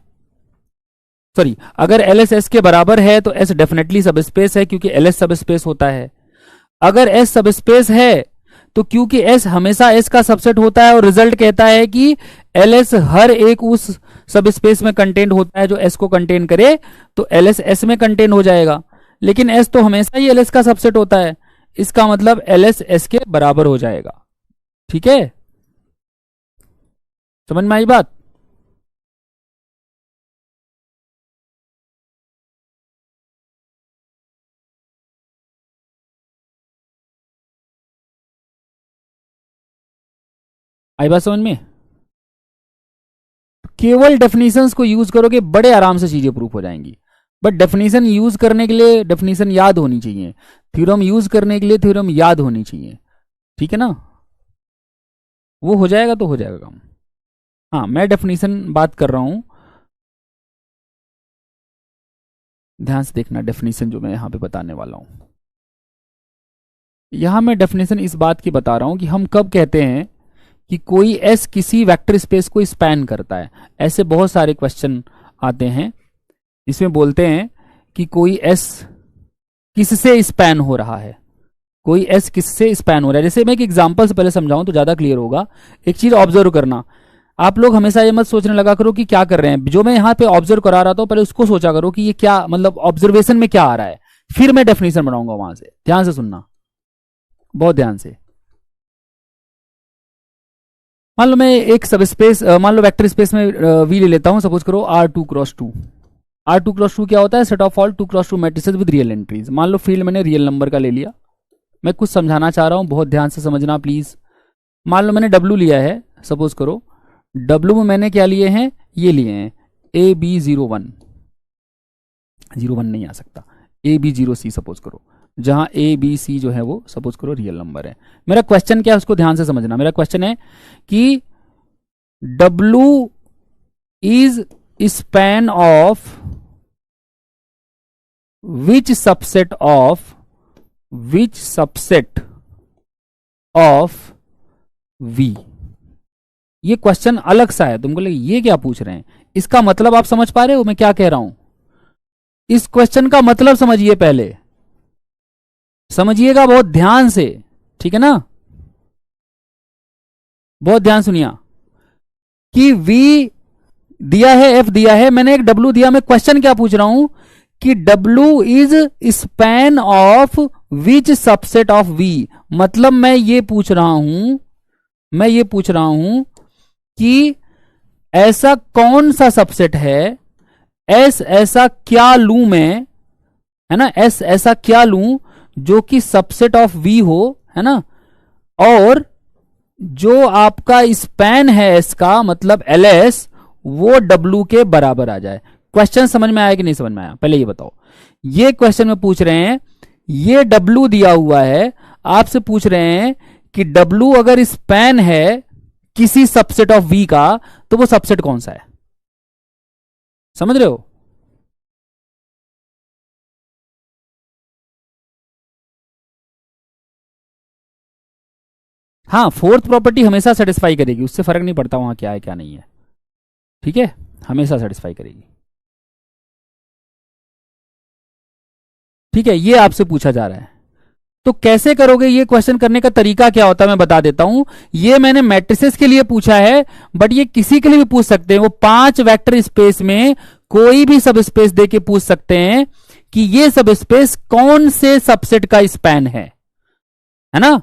सॉरी, अगर एल एस एस के बराबर है तो एस डेफिनेटली सब स्पेस है क्योंकि एल एस सब स्पेस होता है। अगर एस सब स्पेस है तो क्योंकि एस हमेशा एस का सबसेट होता है और रिजल्ट कहता है कि एल एस हर एक उस सब स्पेस में कंटेंट होता है जो एस को कंटेन करे, तो एल एस एस में कंटेन हो जाएगा। लेकिन एस तो हमेशा ही एल एस का सबसेट होता है, इसका मतलब एल एस एस के बराबर हो जाएगा। ठीक है, समझ में आई बात? आई बात समझ में? केवल डेफिनेशंस को यूज करोगे बड़े आराम से चीजें प्रूफ हो जाएंगी। बट डेफिनेशन यूज करने के लिए डेफिनेशन याद होनी चाहिए, थ्योरम यूज करने के लिए थ्योरम याद होनी चाहिए। ठीक है ना, वो हो जाएगा तो हो जाएगा काम। हाँ, मैं डेफिनेशन बात कर रहा हूं, ध्यान से देखना डेफिनेशन जो मैं यहां पे बताने वाला हूं। यहां मैं डेफिनेशन इस बात की बता रहा हूं कि हम कब कहते हैं कि कोई एस किसी वेक्टर स्पेस को स्पैन करता है। ऐसे बहुत सारे क्वेश्चन आते हैं इसमें बोलते हैं कि कोई एस किससे स्पैन हो रहा है, कोई एस किससे स्पैन हो रहा है। जैसे मैं एक एग्जांपल से पहले समझाऊं तो ज्यादा क्लियर होगा। एक चीज ऑब्जर्व करना, आप लोग हमेशा ये मत सोचने लगा करो कि क्या कर रहे हैं। जो मैं यहां पे ऑब्जर्व करा रहा था पहले उसको सोचा करो कि ये क्या, मतलब ऑब्जर्वेशन में क्या आ रहा है, फिर मैं डेफिनेशन बनाऊंगा वहां से। ध्यान से सुनना, बहुत ध्यान से। मान लो मैं एक सब स्पेस, मान लो वेक्टर स्पेस में वी ले लेता हूं, सपोज करो R2x2। R2x2 क्या होता है? Set of all 2x2 matrices with real entries. मान लो फील्ड मैंने रियल नंबर का ले लिया। मैं कुछ समझाना चाह रहा हूं, बहुत ध्यान से समझना प्लीज। मान लो मैंने W लिया है, सपोज करो W में मैंने क्या लिए हैं? ये लिए हैं AB01, 01 नहीं आ सकता, AB0C सपोज करो, जहां ABC जो है वो सपोज करो रियल नंबर है। मेरा क्वेश्चन क्या है उसको ध्यान से समझना। मेरा क्वेश्चन है कि W is span of which subset of V। ये क्वेश्चन अलग सा है, तुमको लगे ये क्या पूछ रहे हैं, इसका मतलब आप समझ पा रहे हो मैं क्या कह रहा हूं? इस क्वेश्चन का मतलब समझिए, पहले समझिएगा बहुत ध्यान से, ठीक है ना, बहुत ध्यान सुनिए कि V दिया है, F दिया है, मैंने एक W दिया, मैं क्वेश्चन क्या पूछ रहा हूं कि W is span of which subset of V। मतलब मैं ये पूछ रहा हूं कि ऐसा कौन सा सबसेट है, S ऐसा क्या लूं मैं, है ना, S ऐसा क्या लूं जो कि सबसेट ऑफ V हो, है ना, और जो आपका स्पैन है S का मतलब LS वो W के बराबर आ जाए। क्वेश्चन समझ में आया कि नहीं समझ में आया, पहले ये बताओ। ये क्वेश्चन में पूछ रहे हैं, ये W दिया हुआ है, आपसे पूछ रहे हैं कि W अगर स्पैन है किसी सबसेट ऑफ V का तो वो सबसेट कौन सा है, समझ रहे हो? हाँ, फोर्थ प्रॉपर्टी हमेशा सेटिस्फाई करेगी, उससे फर्क नहीं पड़ता वहां क्या है क्या नहीं है, ठीक है, हमेशा सेटिस्फाई करेगी। ठीक है, ये आपसे पूछा जा रहा है, तो कैसे करोगे, ये क्वेश्चन करने का तरीका क्या होता है मैं बता देता हूं। ये मैंने मैट्रिसेस के लिए पूछा है, बट ये किसी के लिए भी पूछ सकते हैं। वो 5 वेक्टर स्पेस में कोई भी सब स्पेस दे के पूछ सकते हैं कि ये सब स्पेस कौन से सबसेट का स्पैन है ना,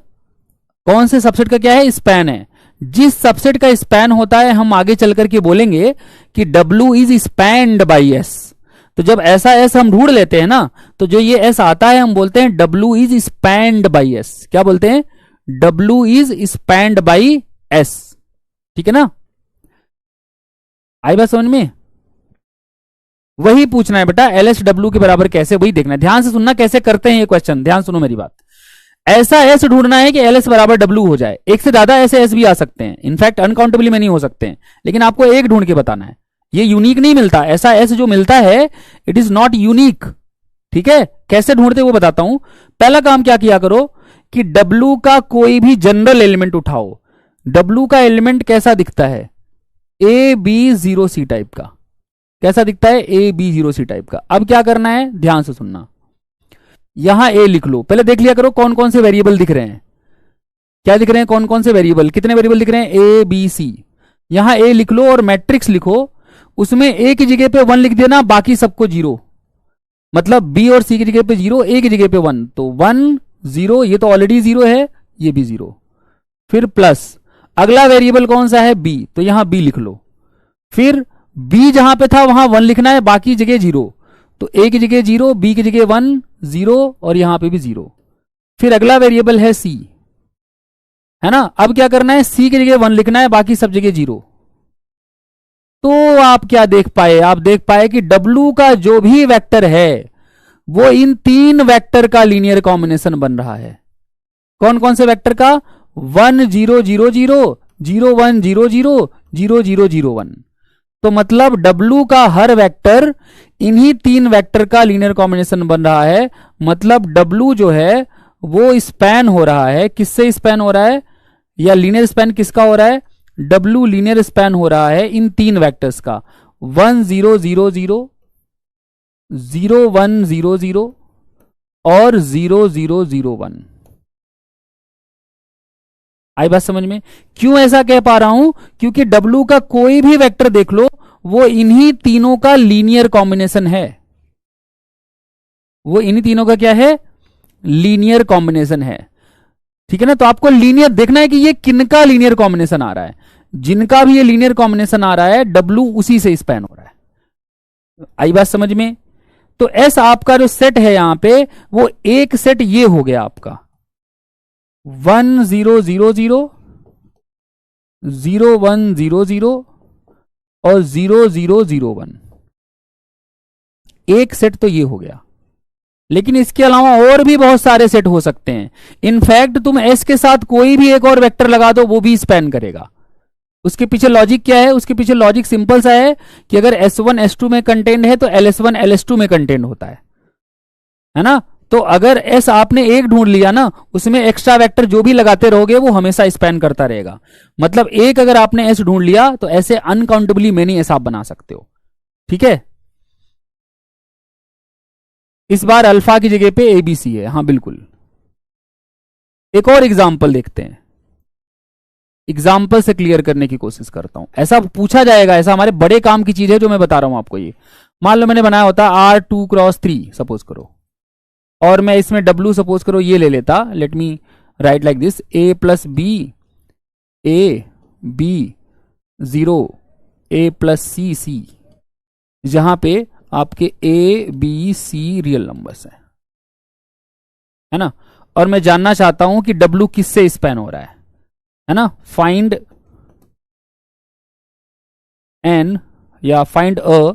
कौन से सबसेट का क्या है, स्पैन है। जिस सबसेट का स्पैन होता है हम आगे चल करके बोलेंगे कि W is spend by S। तो जब ऐसा S हम ढूंढ लेते हैं ना, तो जो ये S आता है हम बोलते हैं W is spend by S। क्या बोलते हैं? W is spend by S, ठीक है ना, आई बात समझ में? वही पूछना है बेटा, LS W के बराबर कैसे, वही देखना है। ध्यान से सुनना कैसे करते हैं ये क्वेश्चन, ध्यान सुनो मेरी बात। ऐसा S ढूंढना है कि LS बराबर W हो जाए। एक से ज्यादा ऐसे S भी आ सकते हैं, इनफैक्ट अनकाउंटेबली में नहीं हो सकते हैं, लेकिन आपको एक ढूंढ के बताना है। ये यूनिक नहीं मिलता, ऐसा S जो मिलता है इट इज नॉट यूनिक, ठीक है। कैसे ढूंढते वो बताता हूं। पहला काम क्या किया करो कि W का कोई भी जनरल एलिमेंट उठाओ। W का एलिमेंट कैसा दिखता है? AB0C टाइप का। कैसा दिखता है? AB0C टाइप का। अब क्या करना है, ध्यान से सुनना। यहां A लिख लो, पहले देख लिया करो कौन कौन से वेरिएबल दिख रहे हैं। क्या दिख रहे हैं, कौन कौन से वेरिएबल, कितने वेरिएबल दिख रहे हैं? A B C। यहां A लिख लो और मैट्रिक्स लिखो, उसमें A की जगह पे 1 लिख देना, बाकी सबको 0। मतलब B और C की जगह पे 0, A की जगह पे 1, तो 1 0, ये तो ऑलरेडी 0 है, ये भी 0। फिर प्लस अगला वेरिएबल कौन सा है? B, तो यहां B लिख लो। फिर B जहां पे था वहां 1 लिखना है, बाकी जगह 0, तो A की जगह 0, B की जगह 1 0 और यहां पे भी 0। फिर अगला वेरिएबल है C, है ना। अब क्या करना है, C की जगह 1 लिखना है, बाकी सब जगह 0। तो आप क्या देख पाए, आप देख पाए कि W का जो भी वेक्टर है वो इन 3 वेक्टर का लीनियर कॉम्बिनेशन बन रहा है। कौन कौन से वेक्टर का? 1 0 0 0 0 1 0 0 0 0 0 1। तो मतलब W का हर वेक्टर इन्हीं 3 वेक्टर का लीनियर कॉम्बिनेशन बन रहा है। मतलब W जो है वो स्पैन हो रहा है, किससे स्पैन हो रहा है, या लीनियर स्पैन किसका हो रहा है? W लीनियर स्पैन हो रहा है इन 3 वेक्टर्स का, 1 0 0 0 0 1 0 0 और 0 0 0 1। आई बात समझ में? क्यों ऐसा कह पा रहा हूं? क्योंकि W का कोई भी वेक्टर देख लो वो इन्हीं तीनों का लीनियर कॉम्बिनेशन है। वो इन्हीं तीनों का क्या है? लीनियर कॉम्बिनेशन है, ठीक है ना। तो आपको लीनियर देखना है कि ये किनका लीनियर कॉम्बिनेशन आ रहा है। जिनका भी ये लीनियर कॉम्बिनेशन आ रहा है W उसी से स्पैन हो रहा है। आई बात समझ में? तो S आपका जो सेट है यहां पे, वो एक सेट ये हो गया आपका 1 0 0 0 0 1 0 0 और 0001, एक सेट तो ये हो गया। लेकिन इसके अलावा और भी बहुत सारे सेट हो सकते हैं। इनफैक्ट तुम एस के साथ कोई भी एक और वेक्टर लगा दो, वो भी स्पैन करेगा। उसके पीछे लॉजिक क्या है? उसके पीछे लॉजिक सिंपल सा है कि अगर S1 S2 में कंटेंट है तो LS1 LS2 में कंटेंट होता है ना। तो अगर एस आपने एक ढूंढ लिया ना, उसमें एक्स्ट्रा वेक्टर जो भी लगाते रहोगे वो हमेशा स्पैन करता रहेगा। मतलब एक अगर आपने एस ढूंढ लिया तो ऐसे अनकाउंटेबली मेनी एस आप बना सकते हो। ठीक है, इस बार अल्फा की जगह पे एबीसी है। हाँ बिल्कुल। एक और एग्जाम्पल देखते हैं, एग्जाम्पल से क्लियर करने की कोशिश करता हूं। ऐसा पूछा जाएगा, ऐसा हमारे बड़े काम की चीज है जो मैं बता रहा हूं आपको। ये मान लो मैंने बनाया होता R2x3 सपोज करो, और मैं इसमें W सपोज करो ये ले लेता। Let me write like this, A plus B, A B 0, A plus C C, जहां पे आपके A B C real numbers है ना। और मैं जानना चाहता हूं कि W किससे स्पैन हो रहा है ना। फाइंड N या find a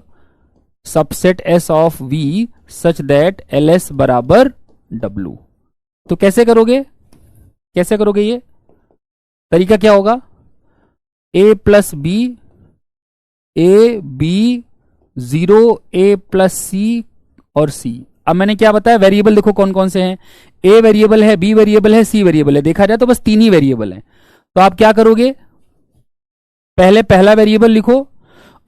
subset S of V such that LS बराबर W। तो कैसे करोगे, कैसे करोगे? ये तरीका क्या होगा? A plus B, A B 0, A plus C और C। अब मैंने क्या बताया, वेरिएबल देखो कौन कौन से हैं। A वेरिएबल है, B वेरिएबल है, C वेरिएबल है। देखा जाए तो बस 3 ही वेरिएबल हैं। तो आप क्या करोगे, पहले पहला वेरिएबल लिखो,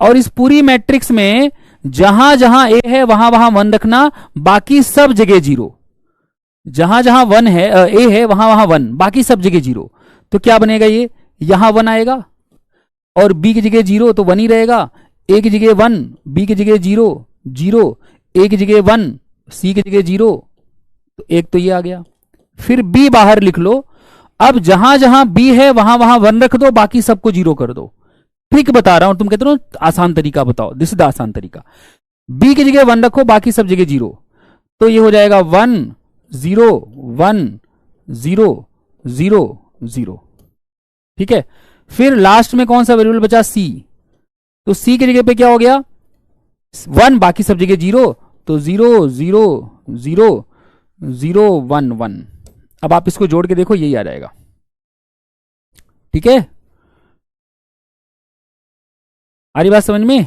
और इस पूरी मैट्रिक्स में जहां जहां A है वहां वहां 1 रखना, बाकी सब जगह 0। जहां जहां 1 है, A है वहां वहां 1, बाकी सब जगह 0। तो क्या बनेगा, ये यहां 1 आएगा, और B की जगह 0 तो 1 ही रहेगा। A की जगह 1, B की जगह 0 0, A की जगह 1, C की जगह 0, तो एक तो ये आ गया। फिर B बाहर लिख लो। अब जहां जहां B है वहां वहां 1 रख दो, बाकी सबको 0 कर दो। ट्रिक बता रहा हूं, तुम कहते हो आसान तरीका बताओ, दिस इज द आसान तरीका। B की जगह 1 रखो, बाकी सब जगह 0, तो ये हो जाएगा 1 0 1 0 0 0। ठीक है, फिर लास्ट में कौन सा वेरिएबल बचा? C। तो C की जगह पे क्या हो गया? 1, बाकी सब जगह 0, तो 0 0 0 0 1 1। अब आप इसको जोड़ के देखो, यही आ जाएगा। ठीक है, आ रही बात समझ में?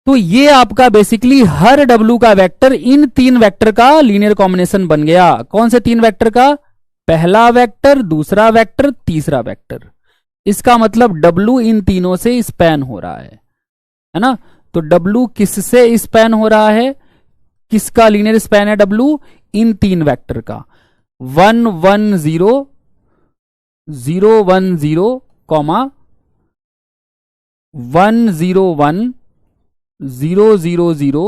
तो ये आपका बेसिकली हर W का वेक्टर इन 3 वेक्टर का लीनियर कॉम्बिनेशन बन गया। कौन से 3 वेक्टर का? पहला वेक्टर, दूसरा वेक्टर, तीसरा वेक्टर। इसका मतलब W इन तीनों से स्पैन हो रहा है ना। तो W किससे स्पैन हो रहा है? किसका लीनियर स्पैन है W? इन 3 वेक्टर का। 1 1 0 0 1 0, 1 0 1 0 0 0,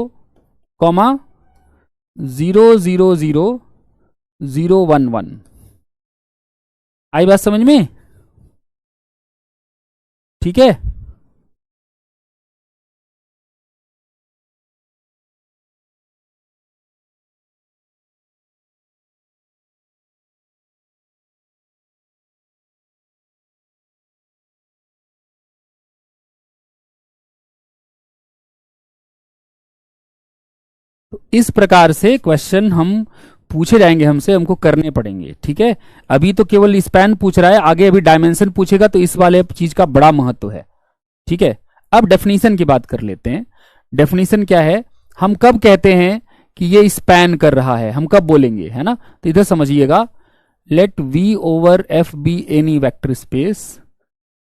0 0 0 0 1 1। आई बात समझ में? ठीक है, तो इस प्रकार से क्वेश्चन हम पूछे जाएंगे, हमसे हमको करने पड़ेंगे। ठीक है, अभी तो केवल स्पैन पूछ रहा है, आगे अभी डायमेंशन पूछेगा, तो इस वाले चीज का बड़ा महत्व है। ठीक है, अब डेफिनेशन की बात कर लेते हैं। डेफिनेशन क्या है? हम कब कहते हैं कि ये स्पैन कर रहा है, हम कब बोलेंगे, है ना। तो इधर समझिएगा, let V over F be any vector space,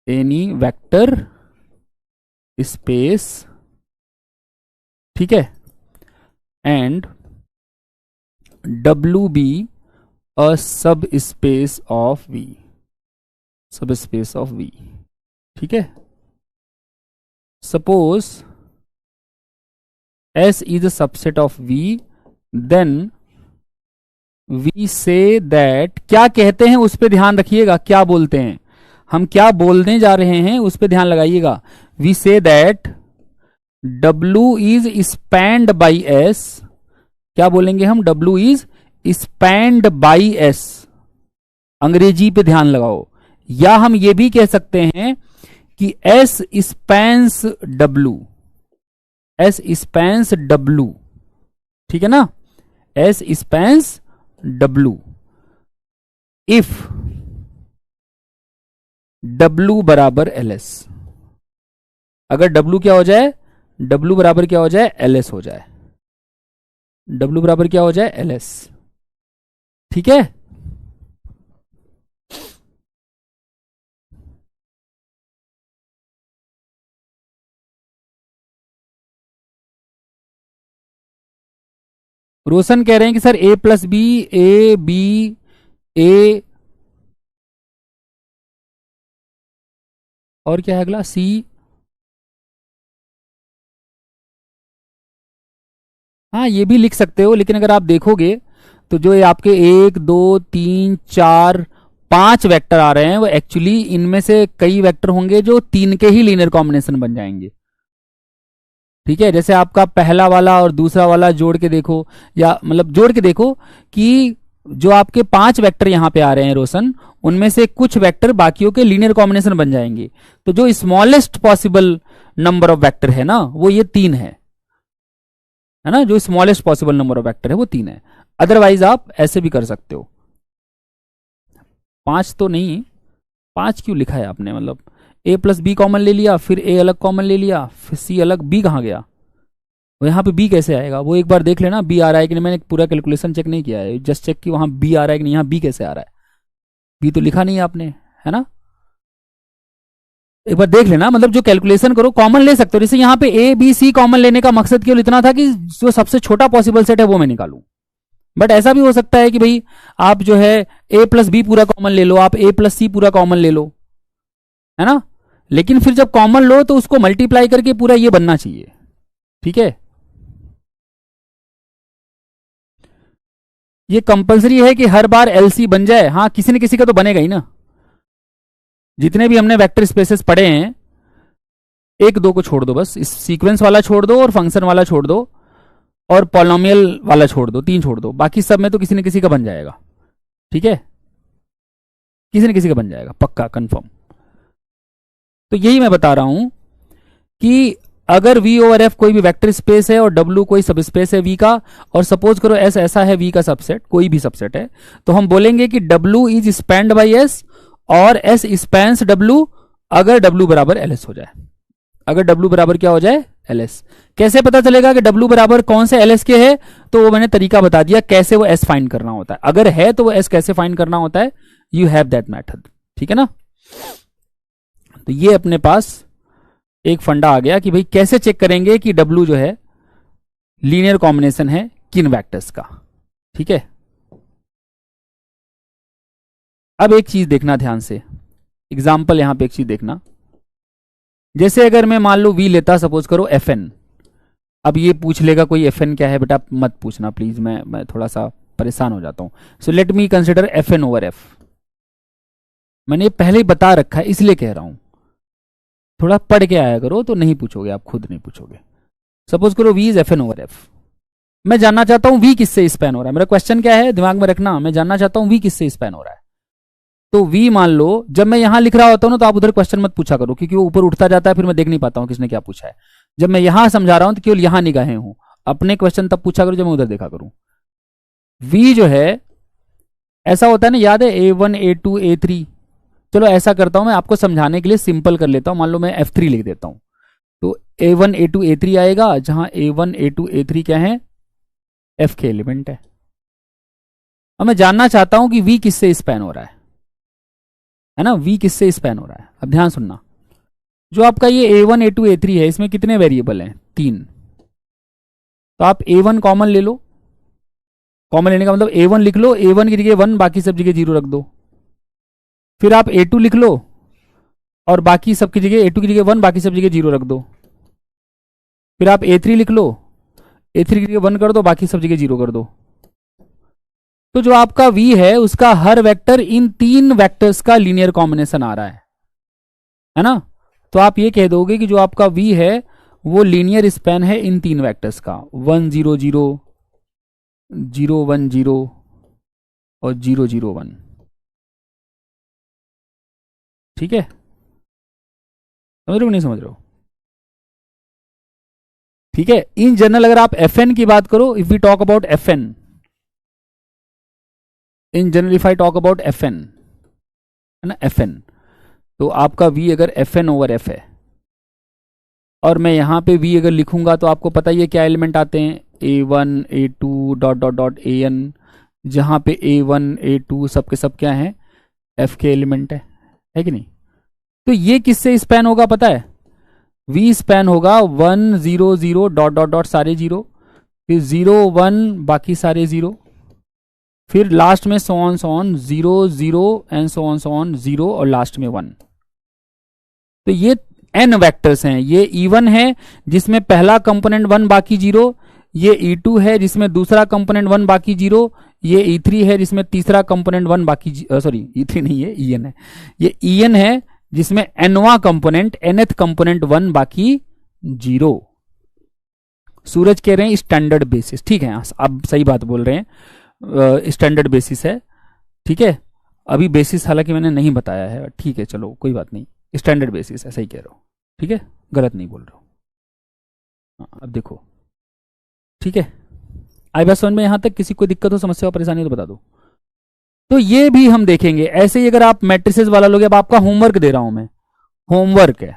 any vector space. ठीक है, and W be a subspace of V, subspace of V। ठीक है, suppose S is a subset of V, then we say that, क्या कहते हैं उस पर ध्यान रखिएगा, क्या बोलते हैं, हम क्या बोलने जा रहे हैं उस पर ध्यान लगाइएगा। We say that W is spanned by S, क्या बोलेंगे हम? W is spanned by S, अंग्रेजी पे ध्यान लगाओ। या हम ये भी कह सकते हैं कि S spans W, S spans W, ठीक है ना, S spans W if W बराबर एल एस। अगर डब्लू क्या हो जाए, डब्लू बराबर क्या हो जाए, एल एस हो जाए, डब्लू बराबर क्या हो जाए, एल एस, ठीक है। रोशन कह रहे हैं कि sir A plus B, A B, A और क्या है अगला, सी। हाँ ये भी लिख सकते हो, लेकिन अगर आप देखोगे तो जो ये आपके 1 2 3 4 5 वेक्टर आ रहे हैं, वो एक्चुअली इनमें से कई वेक्टर होंगे जो 3 के ही लीनियर कॉम्बिनेशन बन जाएंगे, ठीक है। जैसे आपका पहला वाला और दूसरा वाला जोड़ के देखो, या मतलब जोड़ के देखो कि जो आपके 5 वेक्टर यहां पे आ रहे हैं रोशन, उनमें से कुछ वेक्टर बाकियों के लीनियर कॉम्बिनेशन बन जाएंगे। तो जो smallest possible number of vector है ना, वो ये 3 है ना, जो smallest possible number of vector है वो 3 है। अदरवाइज आप ऐसे भी कर सकते हो, 5 तो नहीं, 5 क्यों लिखा है आपने, मतलब ए प्लस बी कॉमन ले लिया, फिर ए अलग कॉमन ले लिया, फिर सी अलग, बी कहाँ गया, वो यहाँ पे बी कैसे आएगा, वो एक बार देख लेना बी आ रहा है कि नहीं। मैंने पूरा कैलकुलेशन चेक नहीं किया है, जस्ट चेक कि वहां बी आ रहा है कि नहीं, यहाँ बी कैसे आ रहा है, बी तो लिखा नहीं है आपने, है ना। एक बार देख लेना, मतलब जो कैलकुलेशन करो कॉमन ले सकते हो। जैसे यहाँ पे ए बी सी कॉमन लेने का मकसद केवल इतना था कि जो सबसे छोटा पॉसिबल सेट है वो मैं निकालूं। बट ऐसा भी हो सकता है कि भाई आप जो है ए प्लस बी पूरा कॉमन ले लो, आप ए प्लस सी पूरा कॉमन ले लो, है ना। लेकिन फिर जब कॉमन लो तो उसको मल्टीप्लाई करके पूरा ये बनना चाहिए, ठीक है। ये कंपलसरी है कि हर बार एलसी बन जाए, हाँ किसी न किसी का तो बनेगा ही ना। जितने भी हमने वेक्टर स्पेसेस पढ़े हैं, 1 2 को छोड़ दो, बस इस सीक्वेंस वाला छोड़ दो और फंक्शन वाला छोड़ दो और पॉलिनोमियल वाला छोड़ दो, 3 छोड़ दो, बाकी सब में तो किसी न किसी का बन जाएगा, ठीक है, किसी न किसी का बन जाएगा पक्का कंफर्म। तो यही मैं बता रहा हूं कि अगर V ओवर F कोई भी वेक्टर स्पेस है और W कोई सब स्पेस है V का, और सपोज करो S ऐसा है V का सबसेट, कोई भी सबसेट है, तो हम बोलेंगे कि W is spend by S और S स्पैन्स W अगर W बराबर LS हो जाए। अगर W बराबर क्या हो जाए, LS। कैसे पता चलेगा कि W बराबर कौन से LS के है, तो वो मैंने तरीका बता दिया कैसे वो S फाइंड करना होता है। अगर है तो वो S कैसे फाइंड करना होता है, यू हैव दैट मेथड, ठीक है ना। तो ये अपने पास एक फंडा आ गया कि भाई कैसे चेक करेंगे कि W जो है लीनियर कॉम्बिनेशन है किन वेक्टर्स का, ठीक है। अब एक चीज देखना ध्यान से, एग्जाम्पल यहां पे एक चीज देखना। जैसे अगर मैं मान लो V लेता, सपोज करो FN। अब ये पूछ लेगा कोई FN क्या है, बेटा मत पूछना प्लीज, मैं थोड़ा सा परेशान हो जाता हूं। So let me consider FN over F। मैंने ये पहले ही बता रखा है इसलिए कह रहा हूं, थोड़ा पढ़ के आया करो तो नहीं पूछोगे, आप खुद नहीं पूछोगे। सपोज करो V is FN over F। मैं जानना चाहता हूं V किससे स्पैन हो रहा है। मेरा क्वेश्चन क्या है, दिमाग में रखना, मैं जानना चाहता हूं V किससे स्पैन हो रहा है। तो V मान लो जब मैं यहां लिख रहा होता हूं ना, तो आप उधर क्वेश्चन मत पूछा करो, क्योंकि वो ऊपर उठता जाता है, फिर मैं देख नहीं पाता हूं किसने क्या पूछा है। जब मैं यहां समझा रहा हूं तो केवल यहां निगाहें हूं, अपने क्वेश्चन तब पूछा करो जब मैं उधर देखा करूं। V जो है ऐसा होता है ना, याद है A1 A2 A3। चलो ऐसा करता हूं, मैं आपको समझाने के लिए सिंपल कर लेता हूं। मान लो मैं F3 लिख देता हूं, तो A1 A2 A3 आएगा, जहां A1 A2 A3 क्या है, F के एलिमेंट है। अब मैं जानना चाहता हूं कि V किससे स्पैन हो रहा है ना, V किससे स्पैन हो रहा है। अब ध्यान सुनना, जो आपका ये A1 A2 A3 है, इसमें कितने वेरिएबल हैं, 3। तो आप A1 कॉमन ले लो, कॉमन लेने का मतलब A1 लिख लो, A1 की जगह 1, बाकी सब जगह 0 रख दो। फिर आप A2 लिख लो और बाकी सब की जगह, A2 की जगह 1, बाकी सब जगह 0 रख दो। फिर आप A3 लिख लो, A3 की जगह 1 कर दो, बाकी सब जगह 0 कर दो। तो जो आपका V है उसका हर वेक्टर इन 3 वेक्टर्स का लीनियर कॉम्बिनेशन आ रहा है ना। तो आप ये कह दोगे कि जो आपका V है वो लीनियर स्पैन है इन 3 वेक्टर्स का, 1 0 0 0 1 0 और 0 0 1, ठीक है। समझ रहे हो नहीं समझ रहे हो? ठीक है, इन जनरल अगर आप Fn की बात करो, if we talk about Fn, in general if I talk about Fn, है ना, Fn, तो आपका V अगर Fn ओवर F है, और मैं यहां पे V अगर लिखूंगा तो आपको पता ही है क्या एलिमेंट आते हैं, A1 A2 dot dot dot An, जहां पे A1 A2 सब के सब क्या है, F के एलिमेंट है कि नहीं? तो ये किससे स्पैन होगा पता है? V स्पैन होगा 1 0 0 डॉट डॉट डॉट सारे जीरो, फिर 0 1 बाकी सारे जीरो, फिर लास्ट में so on 0 0 and so on 0 और लास्ट में 1। तो ये n वेक्टर्स हैं। ये E1 है जिसमें पहला कंपोनेंट 1 बाकी 0, ये E2 है जिसमें दूसरा कंपोनेंट 1 बाकी 0, ये E3 है जिसमें तीसरा कंपोनेंट 1 बाकी सॉरी E3 नहीं है, En है, ये En है जिसमें nवां कंपोनेंट nth कंपोनेंट 1 बाकी 0। सूरज कह रहे हैं स्टैंडर्ड बेसिस, ठीक है, अब सही बात बोल रहे हैं, स्टैंडर्ड बेसिस है, ठीक है। अभी बेसिस हालांकि मैंने नहीं बताया है, ठीक है, चलो कोई बात नहीं, स्टैंडर्ड बेसिस है, सही कह रहे हो, ठीक है, गलत नहीं बोल रहे हो। अब देखो, ठीक है, आई बात समझ में यहां तक? किसी को दिक्कत हो, समस्या हो, परेशानी हो तो बता दो। तो ये भी हम देखेंगे ऐसे ही। अगर आप मैट्रिसेस वाला लोगे, अब आपका होमवर्क दे रहा हूं मैं, होमवर्क है,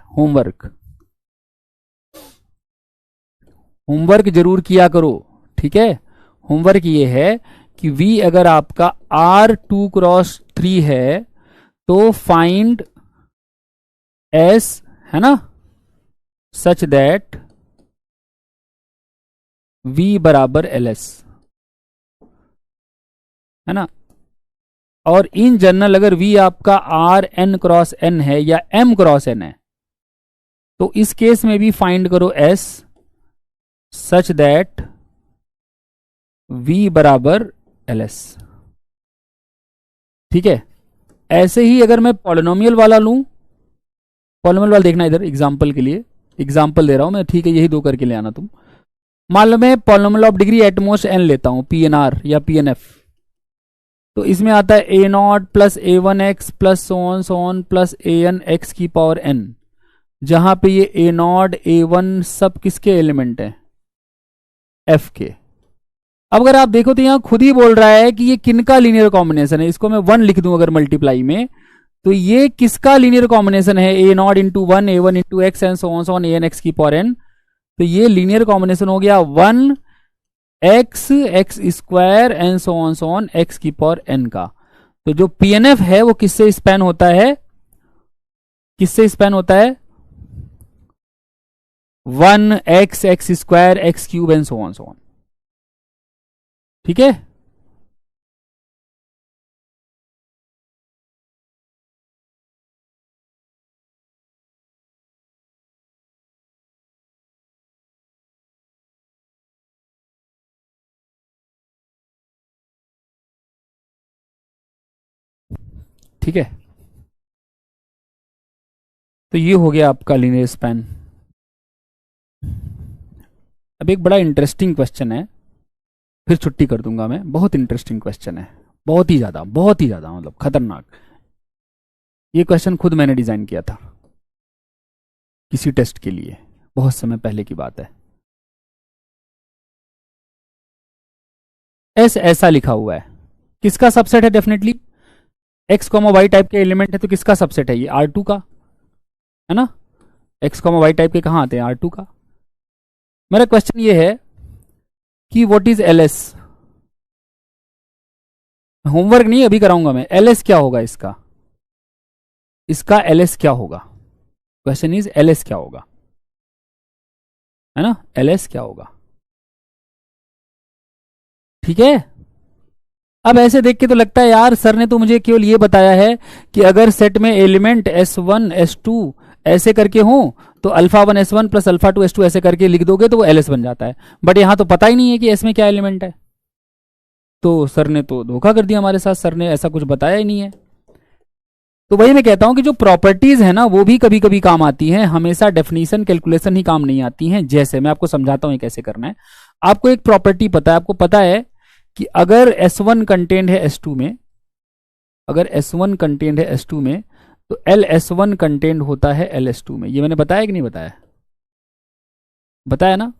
होमवर्क जरूर किया करो, ठीक है। होमवर्क ये है कि V अगर आपका R2x3 है तो फाइंड S, है ना, सच दैट V बराबर LS, है ना। और इन जनरल अगर V आपका RN×N है या M×N है, तो इस केस में भी फाइंड करो S सच दैट V बराबर LS, ठीक है। ऐसे ही अगर मैं पॉलिनोमियल वाला लूं, पॉलिनोमियल वाला देखना इधर एग्जांपल के लिए, एग्जांपल दे रहा हूं मैं, ठीक है, यही दो करके ले आना तुम। मान लो मैं polynomial of degree at most n लेता हूं, PNR या PNF, तो इसमें आता है A0 plus A1x plus so on plus ANX की पावर n, जहां पे ये A0 A1 सब किसके एलिमेंट है, F के। अब अगर आप देखो तो यहां खुद ही बोल रहा है कि ये किनका लीनियर कॉम्बिनेशन है। इसको मैं 1 लिख दूं अगर मल्टीप्लाई में, तो ये किसका लीनियर कॉम्बिनेशन है, A0 into 1 A1 into x and so on ANX की पावर n। तो ये लीनियर कॉम्बिनेशन हो गया 1 x x square and so on x की पावर n का। तो जो PNF है वो किससे स्पैन होता है, किससे स्पैन होता है, 1 x x square x cube and so on, ठीक है। ठीक है, तो ये हो गया आपका लीनियर स्पैन। अब एक बड़ा इंटरेस्टिंग क्वेश्चन है, फिर छुट्टी कर दूंगा मैं, बहुत इंटरेस्टिंग क्वेश्चन है, बहुत ही ज्यादा मतलब खतरनाक। ये क्वेश्चन खुद मैंने डिजाइन किया था किसी टेस्ट के लिए, बहुत समय पहले की बात है। एस ऐसा लिखा हुआ है, किसका सबसेट है, definitely x comma y type के एलिमेंट है, तो किसका सबसेट है, ये R2 का, है ना। एक्स कॉमा वाई टाइप के कहां आते हैं, R2 का। मेरा क्वेश्चन ये है कि व्हाट इज LS। होमवर्क नहीं अभी कराऊंगा मैं, LS क्या होगा इसका, इसका LS क्या होगा, क्वेश्चन इज LS क्या होगा, है ना, LS क्या होगा, ठीक है। अब ऐसे देख के तो लगता है यार सर ने तो मुझे केवल ये बताया है कि अगर सेट में एलिमेंट S1 S2 ऐसे करके हो तो α1 S1 प्लस α2 S2 ऐसे करके लिख दोगे तो वो LS बन जाता है, बट यहां तो पता ही नहीं है कि S में क्या एलिमेंट है। तो सर ने तो धोखा कर दिया हमारे साथ, सर ने ऐसा कुछ बताया ही नहीं है। तो वही मैं कहता हूं कि जो प्रॉपर्टीज है ना वो भी कभी कभी काम आती हैं, हमेशा डेफिनेशन कैलकुलेशन ही काम नहीं आती हैं। जैसे मैं आपको समझाता हूं कैसे करना है। आपको एक प्रॉपर्टी पता है, आपको पता है कि अगर S1 कंटेंट है S2 में, अगर S1 कंटेंट है S2 में, तो LS1 कंटेंट होता है LS2 में। ये मैंने बताया कि नहीं बताया? बताया ना,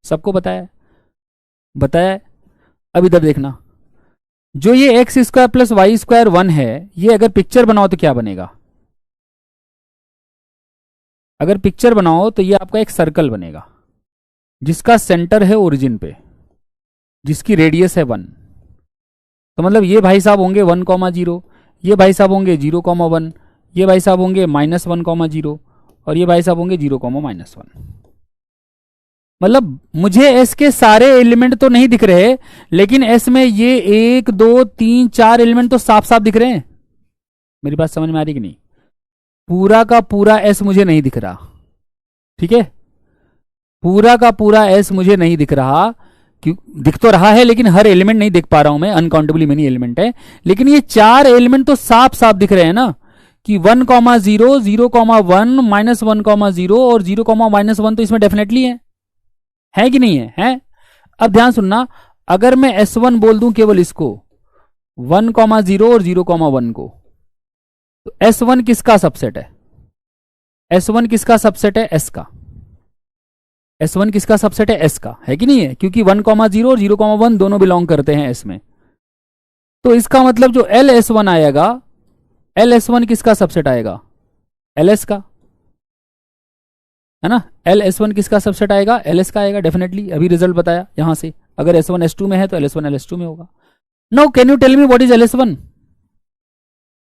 सबको बताया, बताया। अब इधर देखना, जो ये x square plus y square 1 है, ये अगर पिक्चर बनाओ तो क्या बनेगा? अगर पिक्चर बनाओ तो ये आपका एक सर्कल बनेगा जिसका सेंटर है ओरिजिन पे, जिसकी रेडियस है 1। तो मतलब ये भाई साहब होंगे 1,0, ये भाई साहब होंगे 0,1, ये भाई साहब होंगे -1,0 और ये भाई साहब होंगे 0,-1। मतलब मुझे एस के सारे एलिमेंट तो नहीं दिख रहे, लेकिन एस में ये 1 2 3 4 एलिमेंट तो साफ साफ दिख रहे हैं। मेरी बात समझ में आ रही कि नहीं? पूरा का पूरा एस मुझे नहीं दिख रहा, ठीक है? पूरा का पूरा एस मुझे नहीं दिख रहा, क्यों? दिख तो रहा है लेकिन हर एलिमेंट नहीं देख पा रहा हूं मैं, अनकाउंटेबली मेनी एलिमेंट है, लेकिन ये 4 एलिमेंट तो साफ साफ दिख रहे हैं ना, कि 1,0, 0,1, -1,0 और 0,-1 तो इसमें डेफिनेटली है कि नहीं है? अब ध्यान सुनना, अगर मैं S1 बोल दूं केवल इसको 1,0 और 0,1 को, तो S1 किसका सबसेट है? S1 किसका सबसेट है? S का। S1 किसका सबसेट है? S का, है कि नहीं है? क्योंकि 1,0 और 0,1 दोनों बिलोंग करते हैं S में। तो इसका मतलब जो LS1 आएगा, LS1 किसका सबसेट आएगा? LS का, है ना? LS1 किसका सबसेट आएगा? LS का आएगा डेफिनेटली। अभी रिजल्ट बताया यहां से, अगर S1 S2 में है तो LS1 LS2 में होगा। Now can you tell me what is LS1?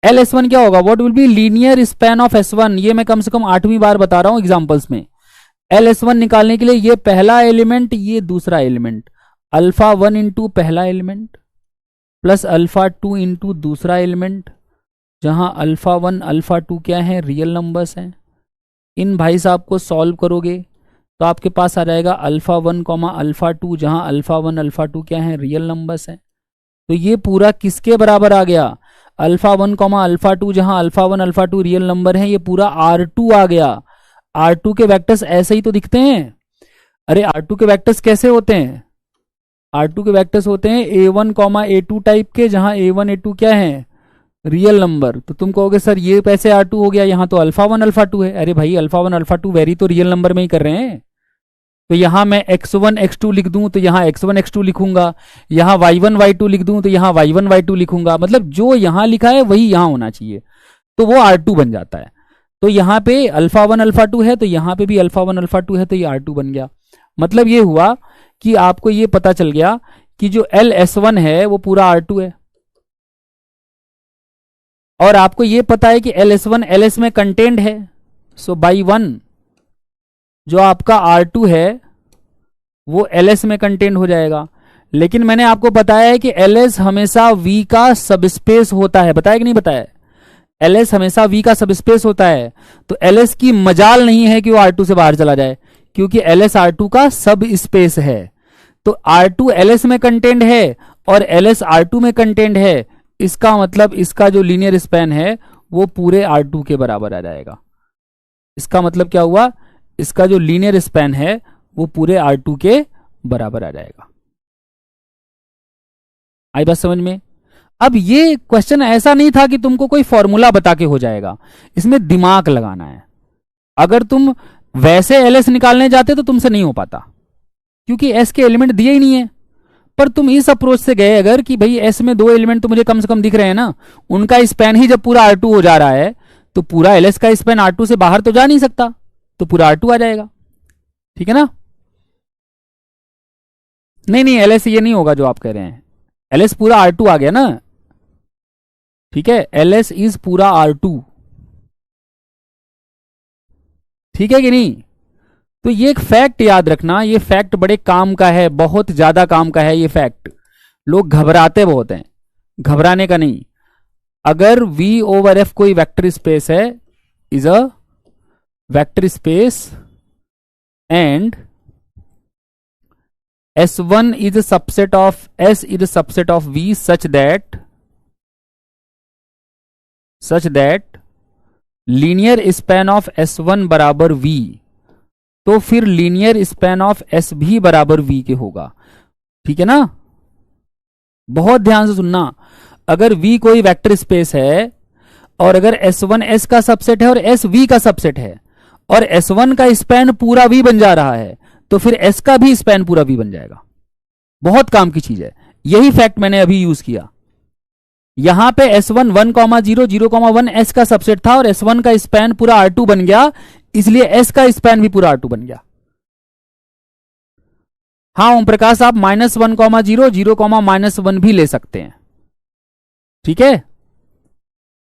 LS1 क्या होगा? What will be linear span of S1? ये मैं कम से कम 8वीं बार बता रहा हूं एग्जांपल्स में। LS1 निकालने के लिए ये पहला एलिमेंट, ये दूसरा एलिमेंट, α1 इंटू पहला एलिमेंट प्लस α2 इंटू दूसरा एलिमेंट, जहां α1 α2 क्या है? रियल नंबर्स हैं। इन भाई साहब को सॉल्व करोगे तो आपके पास आ जाएगा α1, α2, जहां α1 α2 क्या है? रियल नंबर्स हैं। तो ये पूरा किसके बराबर आ गया? α1, α2, जहां α1 α2 रियल नंबर है, ये पूरा R2 आ गया। R2 के वेक्टर्स ऐसे ही तो दिखते हैं। अरे R2 के वेक्टर्स कैसे होते हैं? R2 के वेक्टर्स होते हैं A1, A2 टाइप के, जहां A1 A2 क्या है? Real number. तो तुम कहोगे सर ये कैसे R2 हो गया? यहां तो α1 α2 है। अरे भाई α1 α2 वेरी तो रियल नंबर में ही कर रहे हैं। तो यहां मैं x1 x2 लिख दूं तो यहां x1 x2 लिखूंगा, यहां y1 y2 लिख दूं तो यहां y1 y2 लिखूंगा। मतलब जो यहां लिखा है वही यहां होना चाहिए, तो वो R2 बन जाता है। तो यहां पे α1 α2 है, तो यहां पे भी α1 α2 है, तो ये R2 बन गया। मतलब ये हुआ कि आपको ये पता चल गया कि जो LS1 है वो पूरा R2 है, और आपको ये पता है कि LS1 LS में कंटेंट है। सो बाई 1 जो आपका R2 है वो LS में कंटेंट हो जाएगा। लेकिन मैंने आपको बताया है कि LS हमेशा V का सबस्पेस होता है, बताया कि नहीं बताया? LS हमेशा V का सबस्पेस होता है। तो LS की मजाल नहीं है कि वो R2 से बाहर चला जाए, क्योंकि LS R2 का सब स्पेस है। तो R2 LS में कंटेंट है और LS R2 में कंटेंट है। इसका मतलब इसका जो लीनियर स्पैन है वो पूरे R2 के बराबर आ जाएगा। इसका मतलब क्या हुआ? इसका जो लीनियर स्पैन है वो पूरे R2 के बराबर आ जाएगा। आई बात समझ में? अब ये क्वेश्चन ऐसा नहीं था कि तुमको कोई फॉर्मूला बता के हो जाएगा, इसमें दिमाग लगाना है। अगर तुम वैसे LS निकालने जाते तो तुमसे नहीं हो पाता, क्योंकि S के एलिमेंट दिए ही नहीं है। पर तुम इस अप्रोच से गए अगर कि भाई S में 2 एलिमेंट तो मुझे कम से कम दिख रहे हैं ना, उनका स्पैन ही जब पूरा R2 हो जा रहा है, तो पूरा LS का स्पैन R2 से बाहर तो जा नहीं सकता, तो पूरा R2 आ जाएगा। ठीक है ना? नहीं LS ये नहीं होगा जो आप कह रहे हैं। LS पूरा R2 आ गया ना, ठीक है? LS इज पूरा R2, ठीक है कि नहीं? तो ये एक फैक्ट याद रखना, ये फैक्ट बड़े काम का है, बहुत ज्यादा काम का है ये फैक्ट। लोग घबराते बहुत हैं, घबराने का नहीं। अगर V ओवर F कोई वेक्टर स्पेस है, is a vector space, and S1 is a subset of S is a subset of V such that linear span of S1 बराबर V, तो फिर लीनियर स्पैन ऑफ S भी बराबर V के होगा। ठीक है ना? बहुत ध्यान से सुनना। अगर V कोई वेक्टर स्पेस है और अगर S1 S का सबसेट है और S V का सबसेट है और S1 का स्पैन पूरा V बन जा रहा है तो फिर S का भी स्पैन पूरा V बन जाएगा। बहुत काम की चीज है, यही फैक्ट मैंने अभी यूज किया। यहां पे S1 1,0 0,1 S का सबसेट था और S1 का स्पैन पूरा R2 बन गया, इसलिए S का स्पैन भी पूरा R2 बन गया। हाँ ओम प्रकाश, आप -1,0 0,-1 भी ले सकते हैं, ठीक है,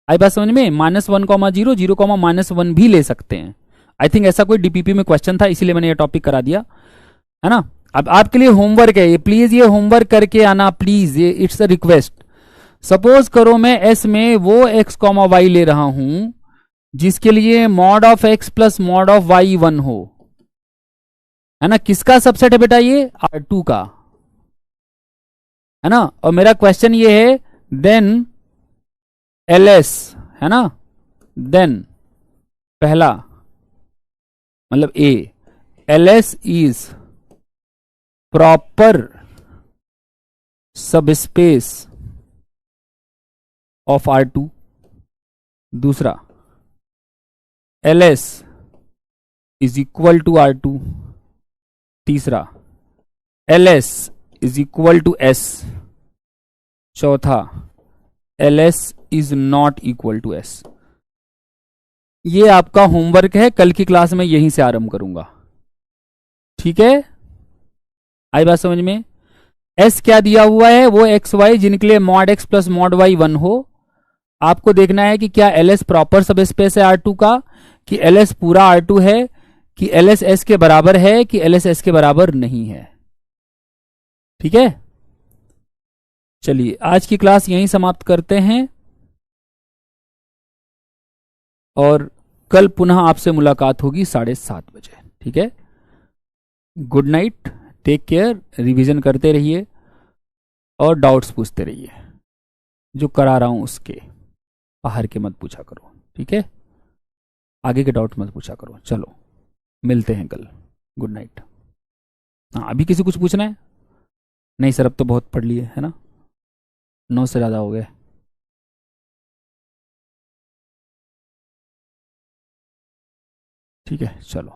आई बात समझ में, -1,0 0,-1 भी ले सकते हैं। आई थिंक ऐसा कोई डीपीपी में क्वेश्चन था, इसीलिए मैंने ये टॉपिक करा दिया, है ना। अब आपके लिए होमवर्क है, ये प्लीज ये होमवर्क करके आना प्लीज, ये इट्स अ रिक्वेस्ट। सपोज करो मैं एस में वो x, y ले रहा हूं जिसके लिए mod of x plus mod of y 1 हो, है ना। किसका सबसेट है बेटा ये? R2 का, है ना। और मेरा क्वेश्चन ये है देन ls, है ना, देन पहला मतलब a, ls is proper subspace of R2। दूसरा ls is equal to R2। तीसरा ls is equal to s। चौथा ls is not equal to s। ये आपका होमवर्क है, कल की क्लास में यहीं से आरंभ करूंगा, ठीक है। आई बात समझ में। s क्या दिया हुआ है? वो एक्स वाई जिनके लिए mod x plus mod y 1 हो। आपको देखना है कि क्या ls प्रॉपर सब स्पेस है R2 का, कि ls पूरा R2 है, कि ls s के बराबर है, कि ls s के बराबर नहीं है, ठीक है। चलिए आज की क्लास यहीं समाप्त करते हैं और कल पुनः आपसे मुलाकात होगी 7:30 बजे, ठीक है। Good night, take care, revision करते रहिए और डाउट्स पूछते रहिए, जो करा रहा हूं उसके बाहर के मत पूछा करो, ठीक है। आगे के डाउट मत पूछा करो। चलो मिलते हैं कल, गुड नाइट। हाँ अभी किसी कुछ पूछना है? नहीं सर अब तो बहुत पढ़ लिए, है ना, 9 से ज़्यादा हो गए। ठीक है चलो।